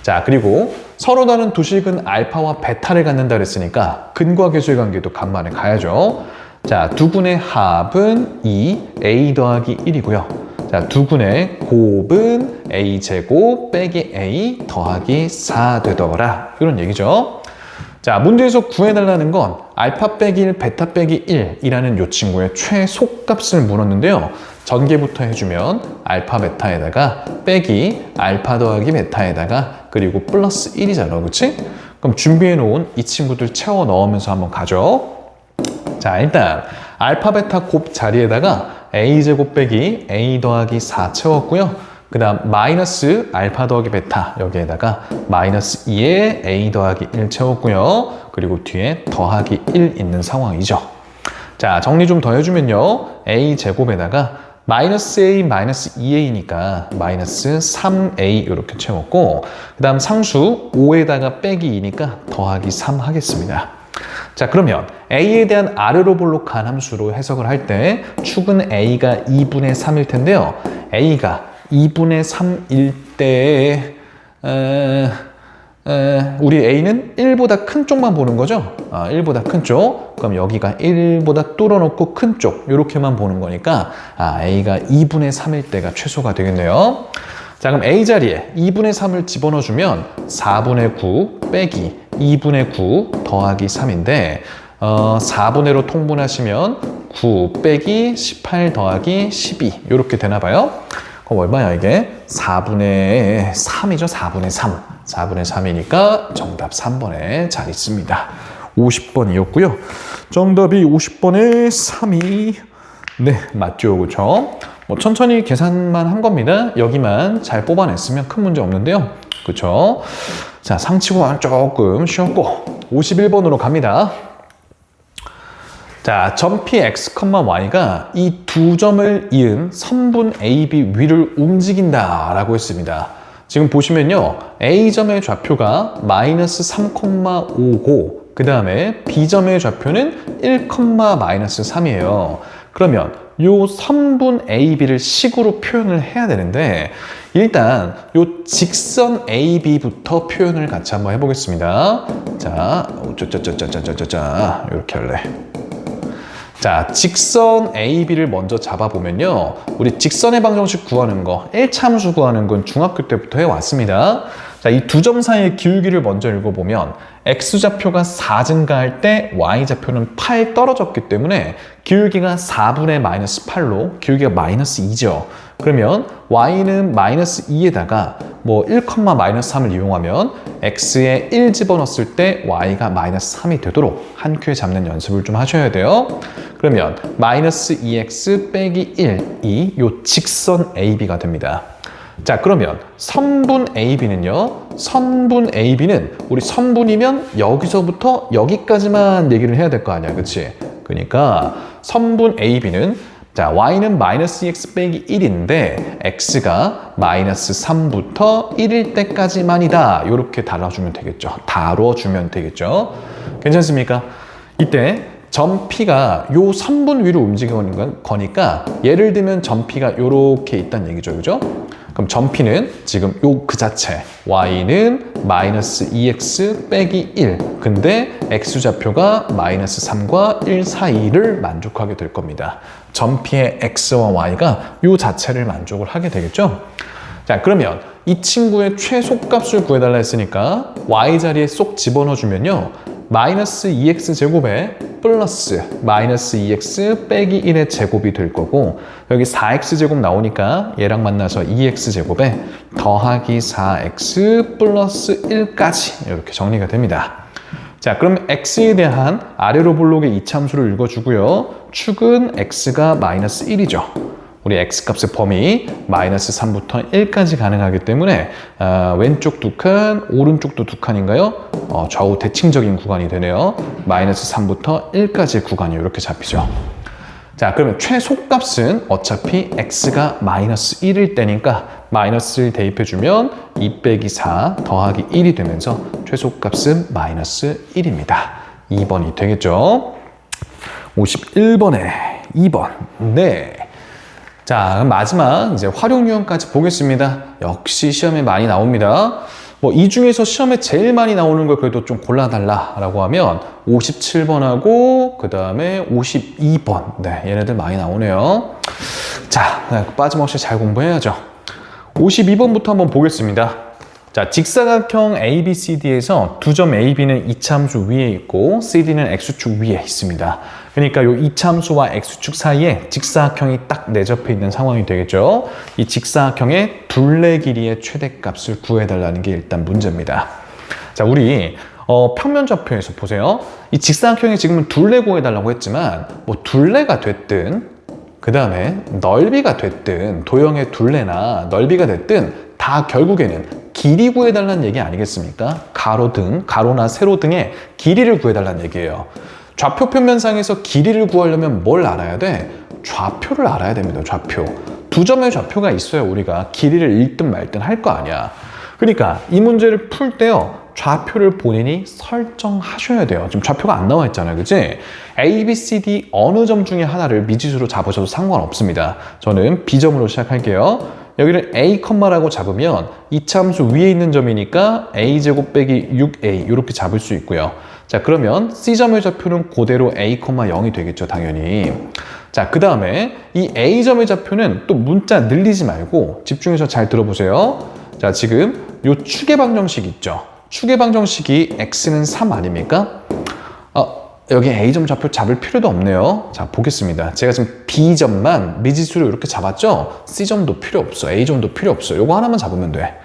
자, 그리고 서로 다른 두 실근 알파와 베타를 갖는다 그랬으니까 근과 계수의 관계도 간만에 가야죠. 자, 두 군의 합은 2a 더하기 1이고요. 자, 두 군의 곱은 a 제곱 빼기 a 더하기 4 되더라. 이런 얘기죠. 자, 문제에서 구해달라는 건 알파 빼기 1, 베타 빼기 1이라는 요 친구의 최소값을 물었는데요. 전개부터 해주면 알파 베타에다가 빼기 알파 더하기 베타에다가 그리고 플러스 1이잖아, 그치? 그럼 준비해놓은 이 친구들 채워 넣으면서 한번 가죠. 자, 일단 알파 베타 곱 자리에다가 a제곱 빼기 a 더하기 4 채웠고요. 그 다음 마이너스 알파 더하기 베타 여기에다가 마이너스 2에 a 더하기 1 채웠고요. 그리고 뒤에 더하기 1 있는 상황이죠. 자, 정리 좀 더 해주면요. a 제곱에다가 마이너스 a 마이너스 2a니까 마이너스 3a 이렇게 채웠고 그 다음 상수 5에다가 빼기 2니까 더하기 3 하겠습니다. 자, 그러면 a에 대한 아래로 볼록한 함수로 해석을 할 때 축은 a가 2분의 3일 텐데요. a가 2분의 3일 때 우리 a는 1보다 큰 쪽만 보는 거죠. 1보다 큰 쪽. 그럼 여기가 1보다 뚫어놓고 큰 쪽 이렇게만 보는 거니까 a가 2분의 3일 때가 최소가 되겠네요. 자, 그럼 a 자리에 2분의 3을 집어넣어주면 4분의 9 빼기 2분의 9 더하기 3인데 4분의로 통분하시면 9 빼기 18 더하기 12 이렇게 되나 봐요. 그럼 얼마야 이게? 4분의 3이죠. 4분의 3. 4분의 3이니까 정답 3번에 잘 있습니다. 50번이었고요. 정답이 50번에 3이 네, 맞죠. 그렇죠? 뭐 천천히 계산만 한 겁니다. 여기만 잘 뽑아냈으면 큰 문제 없는데요. 그렇죠? 자, 상치고는 조금 쉬웠고 51번으로 갑니다. 자, 점피 x, y가 이 두 점을 이은 선분 AB 위를 움직인다 라고 했습니다. 지금 보시면요. A점의 좌표가 마이너스 3,5고 그 다음에 B점의 좌표는 1,-3이에요. 그러면 요 선분 AB를 식으로 표현을 해야 되는데 일단 요 직선 AB부터 표현을 같이 한번 해보겠습니다. 자, 짜짜짜짜짜짜짜 이렇게 할래. 자, 직선 AB를 먼저 잡아보면요. 우리 직선의 방정식 구하는 거, 1차 함수 구하는 건 중학교 때부터 해왔습니다. 자, 자, 이 두 점 사이의 기울기를 먼저 읽어보면 x좌표가 4 증가할 때 y좌표는 8 떨어졌기 때문에 기울기가 4분의 마이너스 8로 기울기가 마이너스 2죠. 그러면 y는 마이너스 2에다가 뭐 1, 마이너스 3을 이용하면 x에 1 집어넣었을 때 y가 마이너스 3이 되도록 한 큐에 잡는 연습을 좀 하셔야 돼요. 그러면 마이너스 2x 빼기 1이 요 직선 AB가 됩니다. 자, 그러면 선분 AB는요. 선분 AB는 우리 선분이면 여기서부터 여기까지만 얘기를 해야 될 거 아니야. 그치? 그러니까 선분 AB는 자, y는 마이너스 2x 빼기 1인데 x가 마이너스 3부터 1일 때까지만이다. 이렇게 다뤄주면 되겠죠. 괜찮습니까? 이때 점 P가 요 선분 위로 움직이는 거니까 예를 들면 점 P가 이렇게 있다는 얘기죠. 그죠? 그럼 점 P는 지금 그 자체 y는 마이너스 2x 빼기 1 근데 x좌표가 마이너스 3과 1 사이를 만족하게 될 겁니다. 점 P의 x와 y가 요 자체를 만족을 하게 되겠죠. 자, 그러면 이 친구의 최소값을 구해달라 했으니까 y 자리에 쏙 집어넣어 주면요. 마이너스 2x 제곱에 플러스 마이너스 2x 빼기 1의 제곱이 될 거고 여기 4x 제곱 나오니까 얘랑 만나서 2x 제곱에 더하기 4x 플러스 1까지 이렇게 정리가 됩니다. 자, 그럼 x에 대한 아래로 볼록의 이참수를 읽어주고요. 축은 x가 마이너스 1이죠. 우리 x값의 범위 마이너스 3부터 1까지 가능하기 때문에 왼쪽 두 칸, 오른쪽도 두 칸인가요? 좌우 대칭적인 구간이 되네요. 마이너스 3부터 1까지의 구간이 이렇게 잡히죠. 자, 그러면 최소값은 어차피 x가 마이너스 1일 때니까 마이너스를 대입해주면 2 빼기 4 더하기 1이 되면서 최소값은 마이너스 1입니다. 2번이 되겠죠? 51번에 2번. 네. 자, 그럼 마지막 이제 활용 유형까지 보겠습니다. 역시 시험에 많이 나옵니다. 뭐 이 중에서 시험에 제일 많이 나오는 걸 그래도 좀 골라달라라고 하면 57번하고 그 다음에 52번. 네, 얘네들 많이 나오네요. 자, 빠짐없이 잘 공부해야죠. 52번부터 한번 보겠습니다. 자, 직사각형 ABCD에서 두 점 AB는 이차함수 위에 있고 CD는 X축 위에 있습니다. 그러니까 이 이차함수와 X축 사이에 직사각형이 딱 내접해 있는 상황이 되겠죠. 이 직사각형의 둘레 길이의 최대값을 구해달라는 게 일단 문제입니다. 자, 우리 평면 좌표에서 보세요. 이 직사각형이 지금은 둘레 구해달라고 했지만 뭐 둘레가 됐든 그 다음에 넓이가 됐든 도형의 둘레나 넓이가 됐든 다 결국에는 길이 구해달라는 얘기 아니겠습니까? 가로나 세로 등의 길이를 구해달라는 얘기예요. 좌표 평면상에서 길이를 구하려면 뭘 알아야 돼? 좌표를 알아야 됩니다. 좌표. 두 점의 좌표가 있어야 우리가 길이를 읽든 말든 할 거 아니야. 그러니까 이 문제를 풀 때요. 좌표를 본인이 설정하셔야 돼요. 지금 좌표가 안 나와 있잖아요. 그치? A, B, C, D 어느 점 중에 하나를 미지수로 잡으셔도 상관없습니다. 저는 B점으로 시작할게요. 여기를 A, 라고 잡으면 이차함수 위에 있는 점이니까 A제곱 빼기 6A 이렇게 잡을 수 있고요. 자, 그러면 C점의 좌표는 그대로 A, 0이 되겠죠. 당연히. 자, 그 다음에 이 A점의 좌표는 또 문자 늘리지 말고 집중해서 잘 들어보세요. 자, 지금 요 축의 방정식 있죠. 축의 방정식이 X는 3 아닙니까? 여기 A점 좌표 잡을 필요도 없네요. 자, 보겠습니다. 제가 지금 B점만 미지수로 이렇게 잡았죠? C점도 필요 없어. A점도 필요 없어. 요거 하나만 잡으면 돼.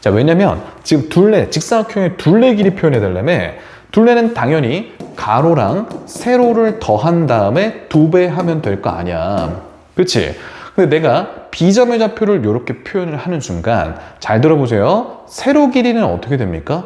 자, 왜냐면 지금 직사각형의 둘레 길이 표현해달라며 둘레는 당연히 가로랑 세로를 더한 다음에 2배 하면 될 거 아니야. 그치? 근데 내가 B점의 좌표를 이렇게 표현을 하는 순간 잘 들어보세요. 세로 길이는 어떻게 됩니까?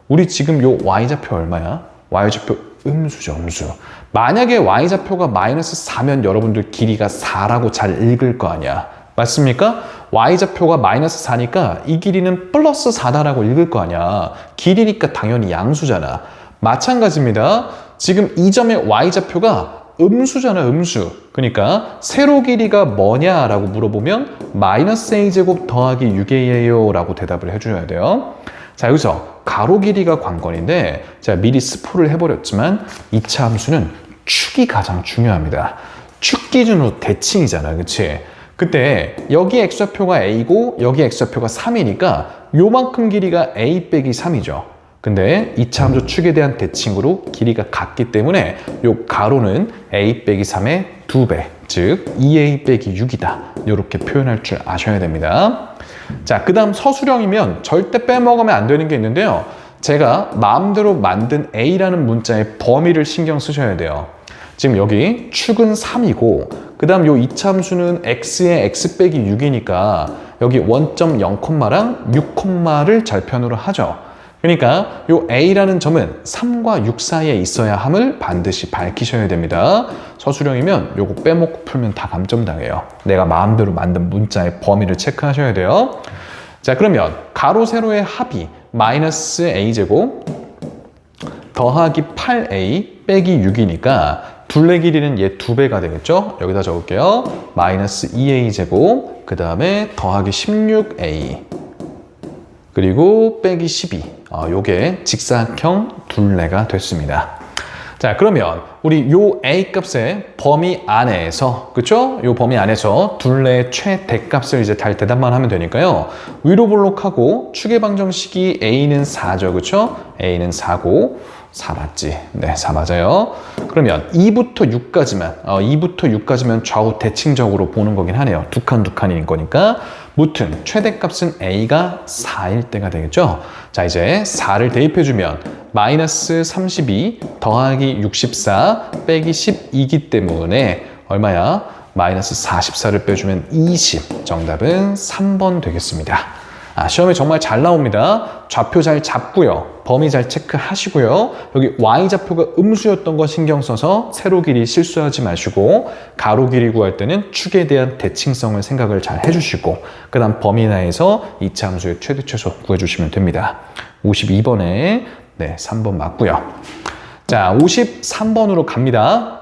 우리 지금 요 Y좌표 얼마야? Y좌표 음수죠, 음수. 만약에 Y좌표가 마이너스 4면 여러분들 길이가 4라고 잘 읽을 거 아니야. 맞습니까? Y좌표가 마이너스 4니까 이 길이는 플러스 4다라고 읽을 거 아니야. 길이니까 당연히 양수잖아. 마찬가지입니다. 지금 이 점의 Y좌표가 음수잖아, 음수. 그러니까 세로 길이가 뭐냐라고 물어보면 마이너스 A제곱 더하기 6A예요 라고 대답을 해줘야 돼요. 자, 여기서 가로 길이가 관건인데 제가 미리 스포를 해버렸지만 이차 함수는 축이 가장 중요합니다. 축 기준으로 대칭이잖아, 그치? 그때 여기 x좌표가 a고 여기 x좌표가 3이니까 요만큼 길이가 a 빼기 3이죠. 근데 이차 함수 축에 대한 대칭으로 길이가 같기 때문에 요 가로는 a 빼기 3의 2배, 즉 2a 빼기 6이다. 이렇게 표현할 줄 아셔야 됩니다. 자, 그 다음 서술형이면 절대 빼먹으면 안 되는 게 있는데요. 제가 마음대로 만든 a라는 문자의 범위를 신경 쓰셔야 돼요. 지금 여기 축은 3이고 그 다음 요 이차 함수는 x의 x 빼기 6이니까 여기 원점 0랑 6를 절편으로 하죠. 그러니까 요 a라는 점은 3과 6 사이에 있어야 함을 반드시 밝히셔야 됩니다. 서술형이면 요거 빼먹고 풀면 다 감점당해요. 내가 마음대로 만든 문자의 범위를 체크하셔야 돼요. 자, 그러면 가로 세로의 합이 마이너스 a제곱 더하기 8a 빼기 6이니까 둘레 길이는 얘 2배가 되겠죠? 여기다 적을게요. 마이너스 2a제곱 그 다음에 더하기 16a 그리고 빼기 12. 요게 직사각형 둘레가 됐습니다. 자, 그러면 우리 요 a 값의 범위 안에서, 그쵸? 요 범위 안에서 둘레의 최대값을 이제 달 대답만 하면 되니까요. 위로 볼록하고 축의 방정식이 a는 4죠, 그쵸? a는 4고 4 맞지? 네, 4 맞아요. 그러면 2부터 6까지만 좌우 대칭적으로 보는 거긴 하네요. 두 칸인 거니까. 무튼 최대값은 a가 4일 때가 되겠죠. 자, 이제 4를 대입해주면 마이너스 32 더하기 64 빼기 12이기 때문에 얼마야? 마이너스 44를 빼주면 20. 정답은 3번 되겠습니다. 시험에 정말 잘 나옵니다. 좌표 잘 잡고요. 범위 잘 체크하시고요. 여기 y좌표가 음수였던 거 신경 써서 세로 길이 실수하지 마시고 가로 길이 구할 때는 축에 대한 대칭성을 생각을 잘 해주시고 그 다음 범위 내에서 이차 함수의 최대 최소 구해주시면 됩니다. 52번에 네, 3번 맞고요. 자, 53번으로 갑니다.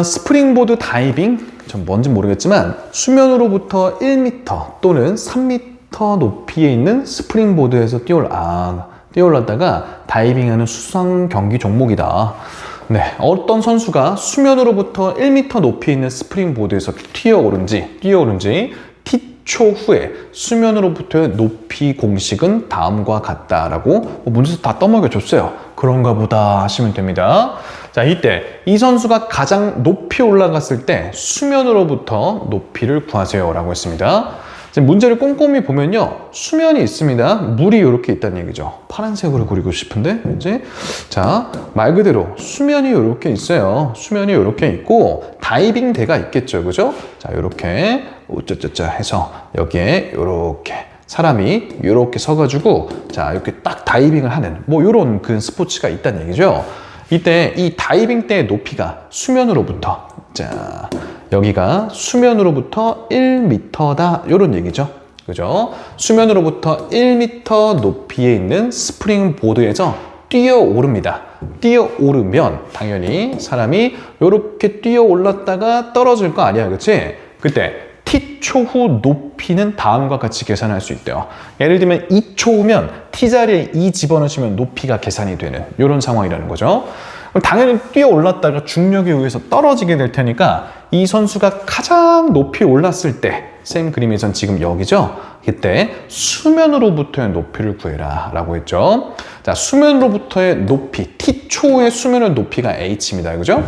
스프링보드 다이빙 전 뭔지 모르겠지만 수면으로부터 1m 또는 3m 높이에 있는 스프링보드에서 뛰어올랐다가 다이빙하는 수상 경기 종목이다. 네, 어떤 선수가 수면으로부터 1m 높이에 있는 스프링보드에서 뛰어오른지 T초 후에 수면으로부터의 높이 공식은 다음과 같다라고 문제에서 다 떠먹여줬어요. 그런가 보다 하시면 됩니다. 자, 이때 이 선수가 가장 높이 올라갔을 때 수면으로부터 높이를 구하세요 라고 했습니다. 문제를 꼼꼼히 보면요, 수면이 있습니다. 물이 이렇게 있다는 얘기죠. 파란색으로 그리고 싶은데 이제 자, 말 그대로 수면이 이렇게 있어요. 수면이 이렇게 있고 다이빙대가 있겠죠, 그죠? 자, 이렇게 우쩌쩌쩌 해서 여기에 이렇게 사람이 이렇게 서가지고 자, 이렇게 딱 다이빙을 하는 뭐 이런 그 스포츠가 있다는 얘기죠. 이때 이 다이빙 때의 높이가 수면으로부터 자, 여기가 수면으로부터 1m다 이런 얘기죠. 그죠? 수면으로부터 1m 높이에 있는 스프링 보드에서 뛰어오릅니다. 뛰어오르면 당연히 사람이 이렇게 뛰어올랐다가 떨어질 거 아니야, 그치? 그때 T초 후 높이는 다음과 같이 계산할 수 있대요. 예를 들면 2초 후면 T자리에 2 집어넣으시면 높이가 계산이 되는 이런 상황이라는 거죠. 그럼 당연히 뛰어올랐다가 중력에 의해서 떨어지게 될 테니까 이 선수가 가장 높이 올랐을 때 쌤 그림에선 지금 여기죠. 이때 수면으로부터의 높이를 구해라 라고 했죠. 자, 수면으로부터의 높이, T초의 수면의 높이가 h입니다. 그죠?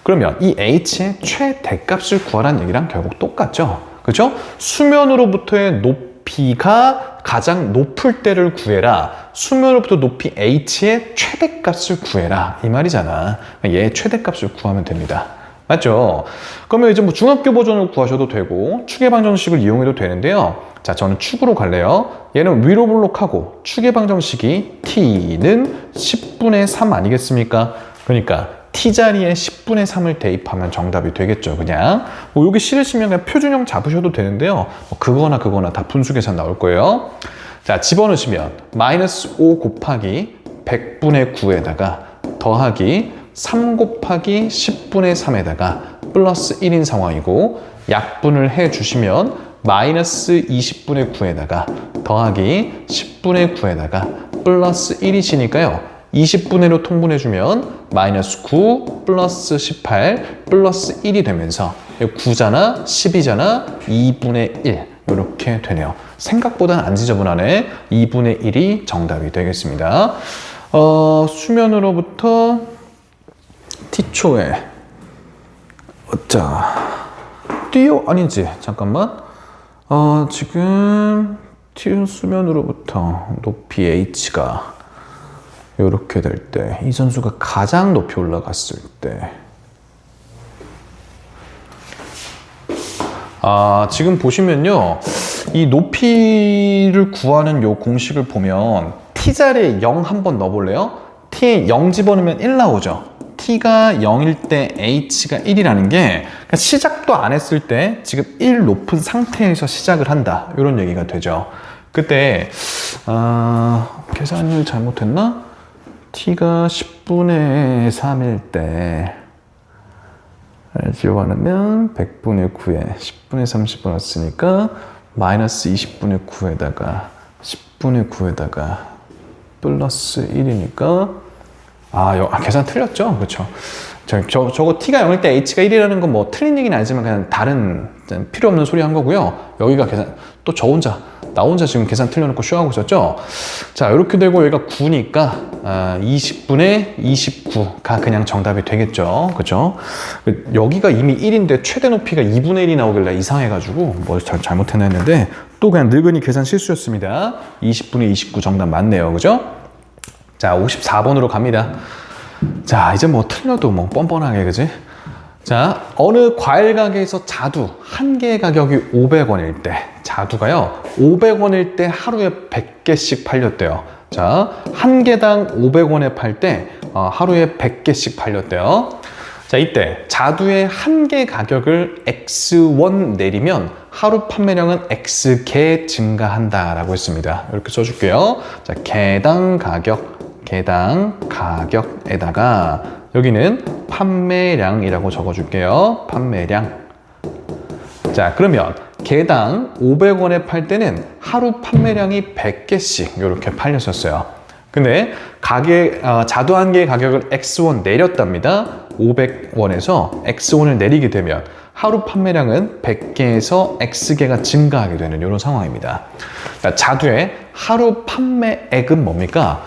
그러면 이 h의 최대값을 구하라는 얘기랑 결국 똑같죠. 그죠? 수면으로부터의 높이가 가장 높을 때를 구해라. 수면으로부터 높이 h의 최대값을 구해라. 이 말이잖아. 얘의 최대값을 구하면 됩니다. 맞죠? 그러면 이제 뭐 중학교 버전을 구하셔도 되고 축의 방정식을 이용해도 되는데요. 자, 저는 축으로 갈래요. 얘는 위로 볼록하고 축의 방정식이 t는 10분의 3 아니겠습니까? 그러니까 t자리에 10분의 3을 대입하면 정답이 되겠죠, 그냥. 뭐 여기 싫으시면 그냥 표준형 잡으셔도 되는데요. 뭐 그거나 다 분수 계산 나올 거예요. 자, 집어넣으시면 마이너스 5 곱하기 100분의 9에다가 더하기 3 곱하기 10분의 3에다가 플러스 1인 상황이고 약분을 해주시면 마이너스 20분의 9에다가 더하기 10분의 9에다가 플러스 1이시니까요. 20분의 1로 통분해주면 마이너스 9 플러스 18 플러스 1이 되면서 9잖아, 10이잖아, 2분의 1 이렇게 되네요. 생각보다는 안 지저분하네. 2분의 1이 정답이 되겠습니다. 수면으로부터 T초에 자 뛰어 아니지 잠깐만 지금 T 수면으로부터 높이 H가 이렇게 될 때 이 선수가 가장 높이 올라갔을 때 지금 보시면요 이 높이를 구하는 요 공식을 보면 T자리에 0 한번 넣어볼래요? T에 0 집어넣으면 1 나오죠. T가 0일 때 H가 1이라는 게 그러니까 시작도 안 했을 때 지금 1 높은 상태에서 시작을 한다 이런 얘기가 되죠. 그때 계산을 잘못했나? T가 10분의 3일 때 지워가면 100분의 9에 10분의 30을 넣었으니까 마이너스 20분의 9에다가 10분의 9에다가 플러스 1이니까 계산 틀렸죠? 그렇죠? 저거 T가 0일 때 H가 1이라는 건 뭐 틀린 얘기는 아니지만 그냥 다른 필요 없는 소리 한 거고요. 여기가 계산 또 나 혼자 지금 계산 틀려놓고 쇼하고 있었죠? 자 이렇게 되고 여기가 9니까 20분의 29가 그냥 정답이 되겠죠. 그죠? 여기가 이미 1인데 최대 높이가 2분의 1이 나오길래 이상해가지고 뭘 잘못했나 했는데 또 그냥 늙은이 계산 실수였습니다. 20분의 29 정답 맞네요. 그죠? 자 54번으로 갑니다. 자 이제 뭐 틀려도 뭐 뻔뻔하게 그지? 자 어느 과일 가게에서 자두 한 개의 가격이 500원일 때 자두가요 500원일 때 하루에 100개씩 팔렸대요. 자 한 개당 500원에 팔 때 하루에 100개씩 팔렸대요. 자 이때 자두의 한 개 가격을 X1 내리면 하루 판매량은 X개 증가한다 라고 했습니다. 이렇게 써줄게요. 자 개당 가격에다가 여기는 판매량이라고 적어줄게요. 판매량. 자 그러면 개당 500원에 팔 때는 하루 판매량이 100개씩 이렇게 팔렸었어요. 근데 자두 한 개의 가격을 X1 내렸답니다. 500원에서 X1을 내리게 되면 하루 판매량은 100개에서 X개가 증가하게 되는 이런 상황입니다. 그러니까 자두의 하루 판매액은 뭡니까?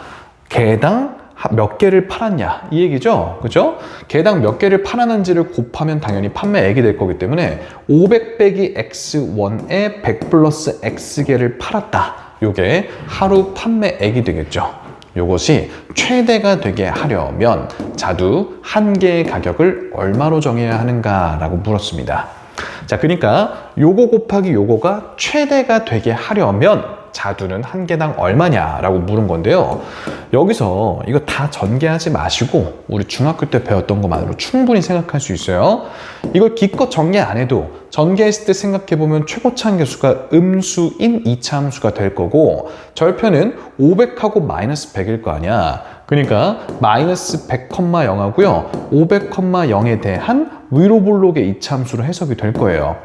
개당 몇 개를 팔았냐 이 얘기죠. 그죠? 개당 몇 개를 팔았는지를 곱하면 당연히 판매액이 될 거기 때문에 500 빼기 X1에 100 플러스 X개를 팔았다. 요게 하루 판매액이 되겠죠. 요것이 최대가 되게 하려면 자두 한 개의 가격을 얼마로 정해야 하는가 라고 물었습니다. 자 그러니까 요거 곱하기 요거가 최대가 되게 하려면 자두는 한 개당 얼마냐라고 물은 건데요. 여기서 이거 다 전개하지 마시고 우리 중학교 때 배웠던 것만으로 충분히 생각할 수 있어요. 이걸 기껏 전개 안 해도 전개했을 때 생각해보면 최고차 함수가 음수인 2차 함수가 될 거고 절편은 500하고 마이너스 100일 거 아니야. 그러니까 마이너스 100, 0 하고요. 500, 0에 대한 위로 볼록의 2차 함수로 해석이 될 거예요.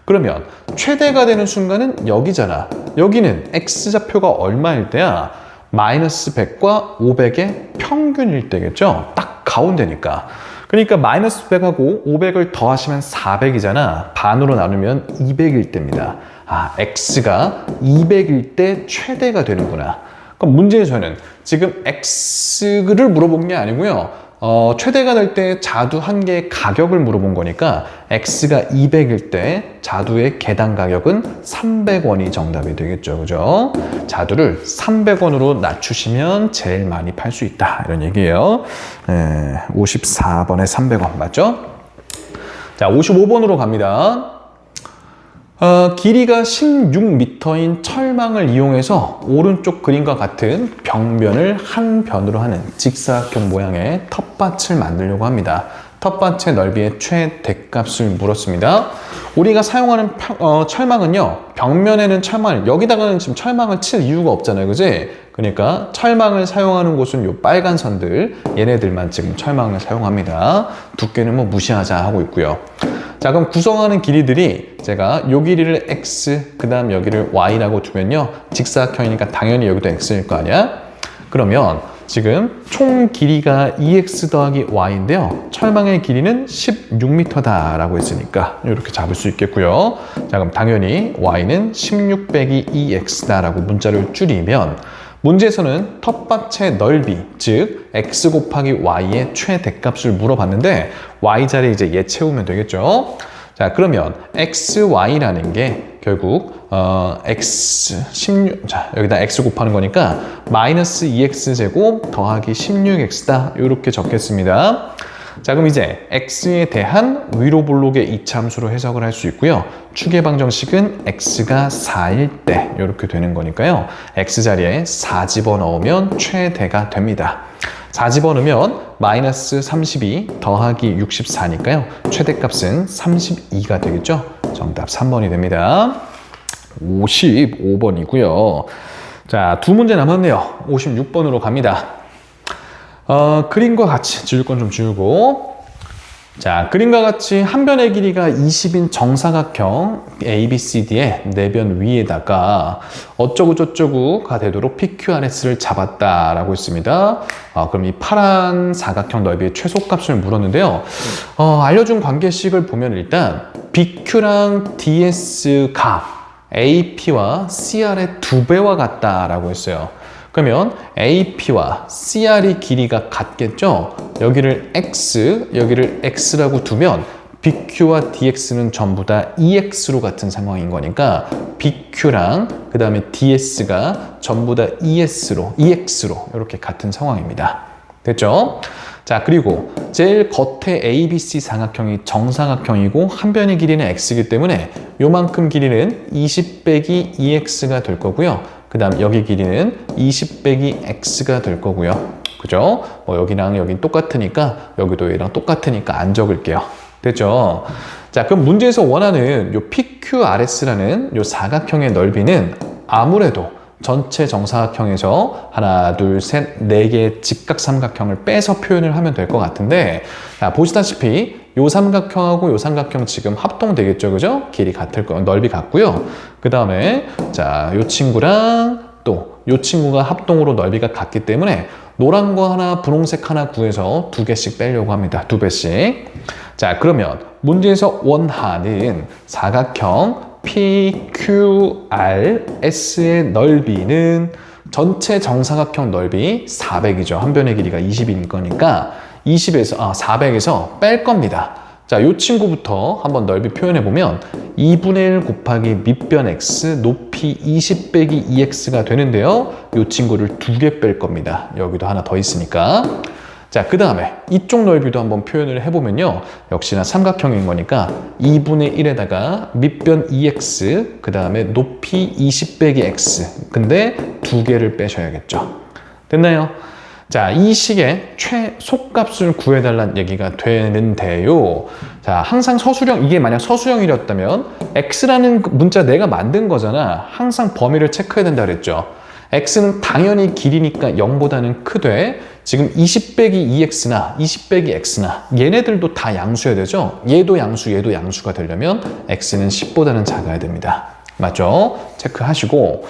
그러면 최대가 되는 순간은 여기잖아. 여기는 x좌표가 얼마일 때야? 마이너스 100과 500의 평균일 때겠죠? 딱 가운데니까. 그러니까 마이너스 100하고 500을 더하시면 400이잖아. 반으로 나누면 200일 때입니다. x가 200일 때 최대가 되는구나. 그럼 문제에서는 지금 x를 물어본 게 아니고요. 최대가 될 때 자두 한 개의 가격을 물어본 거니까 x가 200일 때 자두의 개당 가격은 300원이 정답이 되겠죠. 그죠? 자두를 300원으로 낮추시면 제일 많이 팔 수 있다. 이런 얘기예요. 54번에 300원 맞죠? 자, 55번으로 갑니다. 길이가 16m인 철망을 이용해서 오른쪽 그림과 같은 벽면을 한 변으로 하는 직사각형 모양의 텃밭을 만들려고 합니다. 텃밭의 넓이의 최대값을 물었습니다. 우리가 사용하는 철망은요, 벽면에는 철망을, 여기다가는 지금 철망을 칠 이유가 없잖아요. 그지? 그러니까 철망을 사용하는 곳은 요 빨간 선들, 얘네들만 지금 철망을 사용합니다. 두께는 뭐 무시하자 하고 있고요. 자, 그럼 구성하는 길이들이 제가 요 길이를 x, 그 다음 여기를 y라고 두면요. 직사각형이니까 당연히 여기도 x일 거 아니야? 그러면 지금 총 길이가 2x 더하기 y인데요. 철망의 길이는 16m다 라고 했으니까 이렇게 잡을 수 있겠고요. 자, 그럼 당연히 y는 16 빼기 2x다 라고 문자를 줄이면 문제에서는 텃밭의 넓이, 즉 x 곱하기 y의 최대값을 물어봤는데 y자리에 이제 얘 채우면 되겠죠. 자, 그러면 xy라는 게 결국 x 16, 자, 여기다 x 곱하는 거니까 마이너스 2x 제곱 더하기 16x다 이렇게 적겠습니다. 자, 그럼 이제 x에 대한 위로 볼록의 이차함수로 해석을 할 수 있고요. 축의 방정식은 x가 4일 때 이렇게 되는 거니까요. x자리에 4 집어넣으면 최대가 됩니다. 4 집어넣으면 마이너스 32 더하기 64니까요. 최대값은 32가 되겠죠. 정답 3번이 됩니다. 55번이고요. 자, 두 문제 남았네요. 56번으로 갑니다. 그림과 같이 지울 건 좀 지우고, 자, 그림과 같이 한 변의 길이가 20인 정사각형 ABCD의 네 변 위에다가 어쩌고 저쩌고가 되도록 PQRS를 잡았다라고 했습니다. 그럼 이 파란 사각형 넓이의 최소값을 물었는데요. 알려준 관계식을 보면 일단 BQ랑 DS가 AP와 CR의 2배와 같다라고 했어요. 그러면 AP와 CR이 길이가 같겠죠? 여기를 X, 여기를 X라고 두면 BQ와 DX는 전부 다 EX로 같은 상황인 거니까 BQ랑 그 다음에 DS가 전부 다 EX로 이렇게 같은 상황입니다. 됐죠? 자, 그리고 제일 겉에 ABC 사각형이 정사각형이고 한 변의 길이는 X이기 때문에 요만큼 길이는 20 빼기 2X가 될 거고요. 그 다음 여기 길이는 20 빼기 X가 될 거고요. 그죠? 여기랑 여긴 똑같으니까 여기도 얘랑 똑같으니까 안 적을게요. 됐죠? 자, 그럼 문제에서 원하는 요 PQRS라는 요 사각형의 넓이는 아무래도 전체 정사각형에서 하나, 둘, 셋, 네 개의 직각삼각형을 빼서 표현을 하면 될 것 같은데, 자, 보시다시피 요 삼각형하고 요 삼각형 지금 합동되겠죠, 그죠? 길이 같을 거, 넓이 같고요. 그 다음에 자, 요 친구랑 또 요 친구가 합동으로 넓이가 같기 때문에 노란 거 하나, 분홍색 하나 구해서 2개씩 빼려고 합니다. 2배씩. 자, 그러면 문제에서 원하는 사각형 PQRS의 넓이는 전체 정사각형 넓이 400이죠. 한 변의 길이가 20인 거니까 400에서 뺄 겁니다. 자, 이 친구부터 한번 넓이 표현해 보면 2분의 1 곱하기 밑변 x 높이 20 빼기 2x가 되는데요. 이 친구를 2개 뺄 겁니다. 여기도 하나 더 있으니까. 자, 그 다음에 이쪽 넓이도 한번 표현을 해보면요. 역시나 삼각형인 거니까 2분의 1에다가 밑변 2x, 그 다음에 높이 20 빼기 x. 근데 2개를 빼셔야겠죠. 됐나요? 자, 이 식의 최소값을 구해달라는 얘기가 되는데요. 자, 항상 서술형, 이게 만약 서술형이었다면 x라는 문자 내가 만든 거잖아. 항상 범위를 체크해야 된다 그랬죠. x는 당연히 길이니까 0보다는 크되 지금 20 빼기 2x나 20 빼기 x나 얘네들도 다 양수여야 되죠. 얘도 양수, 얘도 양수가 되려면 x는 10보다는 작아야 됩니다. 맞죠? 체크하시고,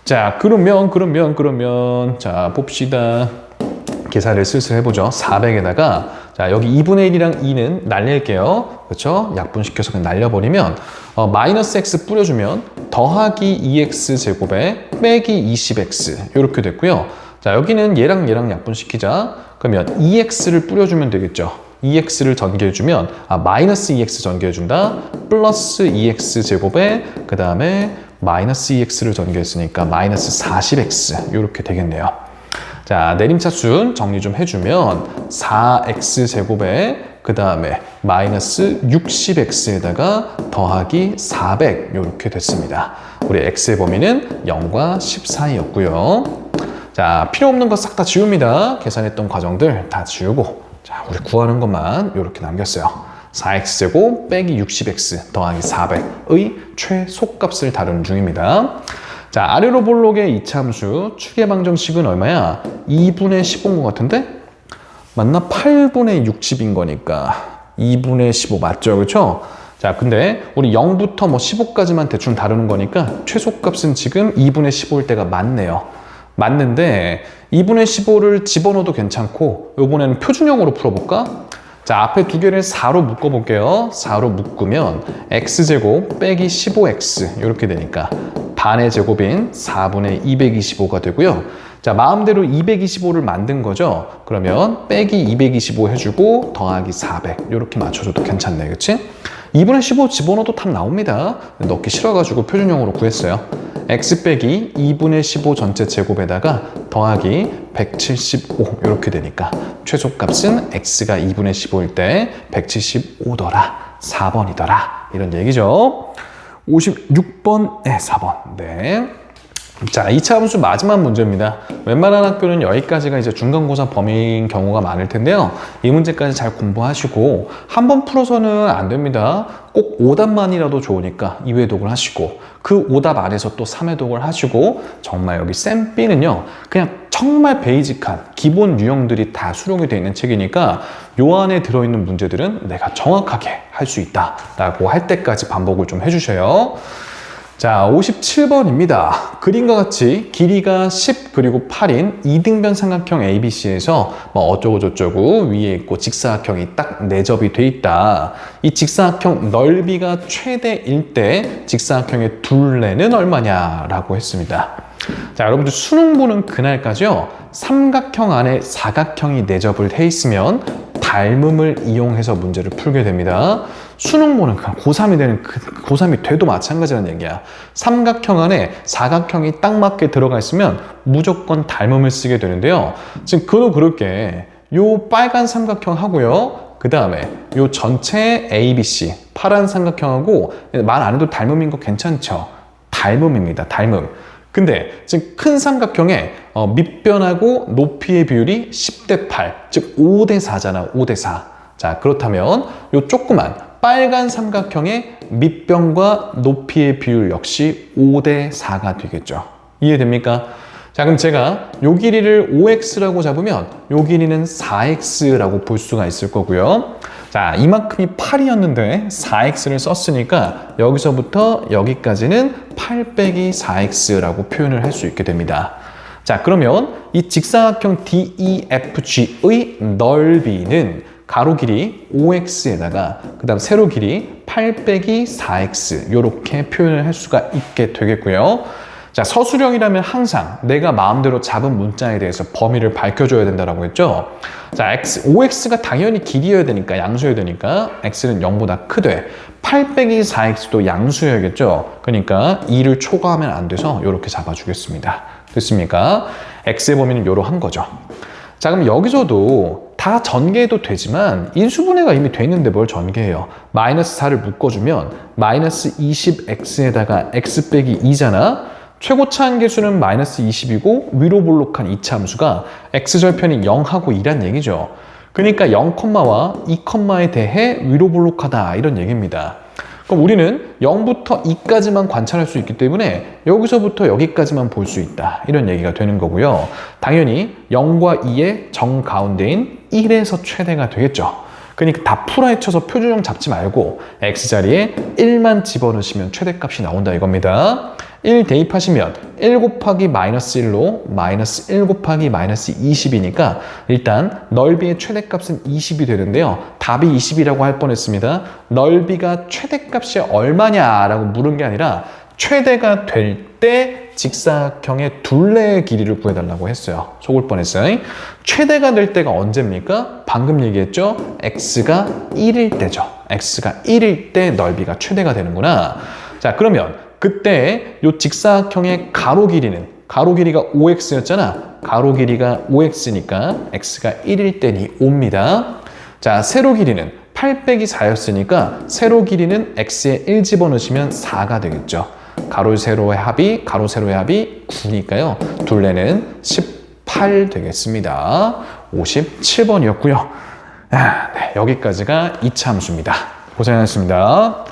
자, 그러면 자, 봅시다. 계산을 슬슬 해보죠. 400에다가 자, 여기 2분의 1이랑 2는 날릴게요. 그렇죠? 약분시켜서 그냥 날려버리면 마이너스 x 뿌려주면 더하기 2x 제곱에 빼기 20x 이렇게 됐고요. 자, 여기는 얘랑 약분시키자. 그러면 2x를 뿌려주면 되겠죠. 2x를 전개해주면 마이너스 2x 전개해준다. 플러스 2x 제곱에 그 다음에 마이너스 2x를 전개했으니까 마이너스 40x 이렇게 되겠네요. 자, 내림차순 정리 좀 해주면 4x 제곱에 그 다음에 마이너스 60x에다가 더하기 400 이렇게 됐습니다. 우리 x의 범위는 0과 10 사이였고요. 자, 필요 없는 거 싹 다 지웁니다. 계산했던 과정들 다 지우고, 자, 우리 구하는 것만 이렇게 남겼어요. 4x제곱 빼기 60x 더하기 400의 최소값을 다루는 중입니다. 자, 아래로 볼록의 이차함수 축의 방정식은 얼마야? 2분의 15인 것 같은데? 맞나? 8분의 60인 거니까 2분의 15 맞죠? 그렇죠? 자, 근데 우리 0부터 뭐 15까지만 대충 다루는 거니까 최소값은 지금 2분의 15일 때가 맞네요. 맞는데 2분의 15를 집어넣어도 괜찮고 이번에는 표준형으로 풀어볼까? 자, 앞에 두 개를 4로 묶어볼게요. 4로 묶으면 x제곱 빼기 15x 이렇게 되니까 반의 제곱인 4분의 225가 되고요. 자, 마음대로 225를 만든 거죠. 그러면 빼기 225 해주고 더하기 400 이렇게 맞춰줘도 괜찮네, 그치? 2분의 15 집어넣어도 답 나옵니다. 넣기 싫어가지고 표준형으로 구했어요. x 빼기 2분의 15 전체 제곱에다가 더하기 175 이렇게 되니까 최소값은 x가 2분의 15일 때 175더라, 4번이더라 이런 얘기죠. 56번에 4번. 네. 자, 2차 함수 마지막 문제입니다. 웬만한 학교는 여기까지가 이제 중간고사 범위인 경우가 많을 텐데요. 이 문제까지 잘 공부하시고 한 번 풀어서는 안 됩니다. 꼭 오답만이라도 좋으니까 2회독을 하시고 그 오답 안에서 또 3회독을 하시고 정말 여기 쌤 B는요. 그냥 정말 베이직한 기본 유형들이 다 수록이 되어 있는 책이니까 요 안에 들어있는 문제들은 내가 정확하게 할 수 있다라고 할 때까지 반복을 좀 해주셔요. 자, 57번입니다. 그림과 같이 길이가 10 그리고 8인 이등변 삼각형 ABC에서 뭐 어쩌고저쩌고 위에 있고 직사각형이 딱 내접이 돼 있다. 이 직사각형 넓이가 최대일 때 직사각형의 둘레는 얼마냐라고 했습니다. 자, 여러분들 수능 보는 그날까지요. 삼각형 안에 사각형이 내접을 해 있으면 닮음을 이용해서 문제를 풀게 됩니다. 수능 보는 그냥 고3이 돼도 마찬가지라는 얘기야. 삼각형 안에 사각형이 딱 맞게 들어가 있으면 무조건 닮음을 쓰게 되는데요. 지금 그도 그렇게 요 빨간 삼각형 하고요. 그 다음에 요 전체 ABC 파란 삼각형하고 말 안 해도 닮음인 거 괜찮죠? 닮음입니다. 닮음. 근데 지금 큰 삼각형의 밑변하고 높이의 비율이 10대 8, 즉 5대 4잖아. 5대 4. 자, 그렇다면 요 조그만 빨간 삼각형의 밑변과 높이의 비율 역시 5대 4가 되겠죠. 이해됩니까? 자, 그럼 제가 요 길이를 5x라고 잡으면 요 길이는 4x라고 볼 수가 있을 거고요. 자, 이만큼이 8이었는데 4x를 썼으니까 여기서부터 여기까지는 8 빼기 4x라고 표현을 할 수 있게 됩니다. 자, 그러면 이 직사각형 DEFG의 넓이는 가로 길이 5x에다가 그 다음 세로 길이 8 빼기 4x 이렇게 표현을 할 수가 있게 되겠고요. 자, 서술형이라면 항상 내가 마음대로 잡은 문자에 대해서 범위를 밝혀줘야 된다고 했죠. 자, 5x가 당연히 길이여야 되니까, 양수여야 되니까 x는 0보다 크되 8 빼기 4x도 양수여야겠죠. 그러니까 2를 초과하면 안 돼서 이렇게 잡아주겠습니다. 됐습니까? x의 범위는 이러한 거죠. 자, 그럼 여기서도 다 전개해도 되지만 인수분해가 이미 돼 있는데 뭘 전개해요? 마이너스 4를 묶어주면 마이너스 20x에다가 x 빼기 2잖아. 최고차 한계수는 마이너스 20이고 위로 볼록한 이차 함수가 x절편이 0하고 2란 얘기죠. 그러니까 0,와 2,에 대해 위로 볼록하다 이런 얘기입니다. 그럼 우리는 0부터 2까지만 관찰할 수 있기 때문에 여기서부터 여기까지만 볼 수 있다 이런 얘기가 되는 거고요. 당연히 0과 2의 정가운데인 1에서 최대가 되겠죠. 그러니까 다 풀어헤쳐서 표준형 잡지 말고 x자리에 1만 집어넣으시면 최대값이 나온다 이겁니다. 1 대입하시면 1 곱하기 마이너스 1로 마이너스 1 곱하기 마이너스 20이니까 일단 넓이의 최대값은 20이 되는데요. 답이 20이라고 할 뻔했습니다. 넓이가 최대값이 얼마냐라고 물은 게 아니라 최대가 될 때 직사각형의 둘레의 길이를 구해달라고 했어요. 속을 뻔했어요. 최대가 될 때가 언제입니까? 방금 얘기했죠? x가 1일 때죠. x가 1일 때 넓이가 최대가 되는구나. 자, 그러면 그때 이 직사각형의 가로 길이가 5x였잖아. 가로 길이가 5x니까 x가 1일 때니 5입니다. 자, 세로 길이는 8 빼기 4였으니까 세로 길이는 x에 1 집어넣으시면 4가 되겠죠. 가로 세로의 합이 9니까요. 둘레는 18 되겠습니다. 57번이었고요. 네, 여기까지가 2차 함수입니다. 고생하셨습니다.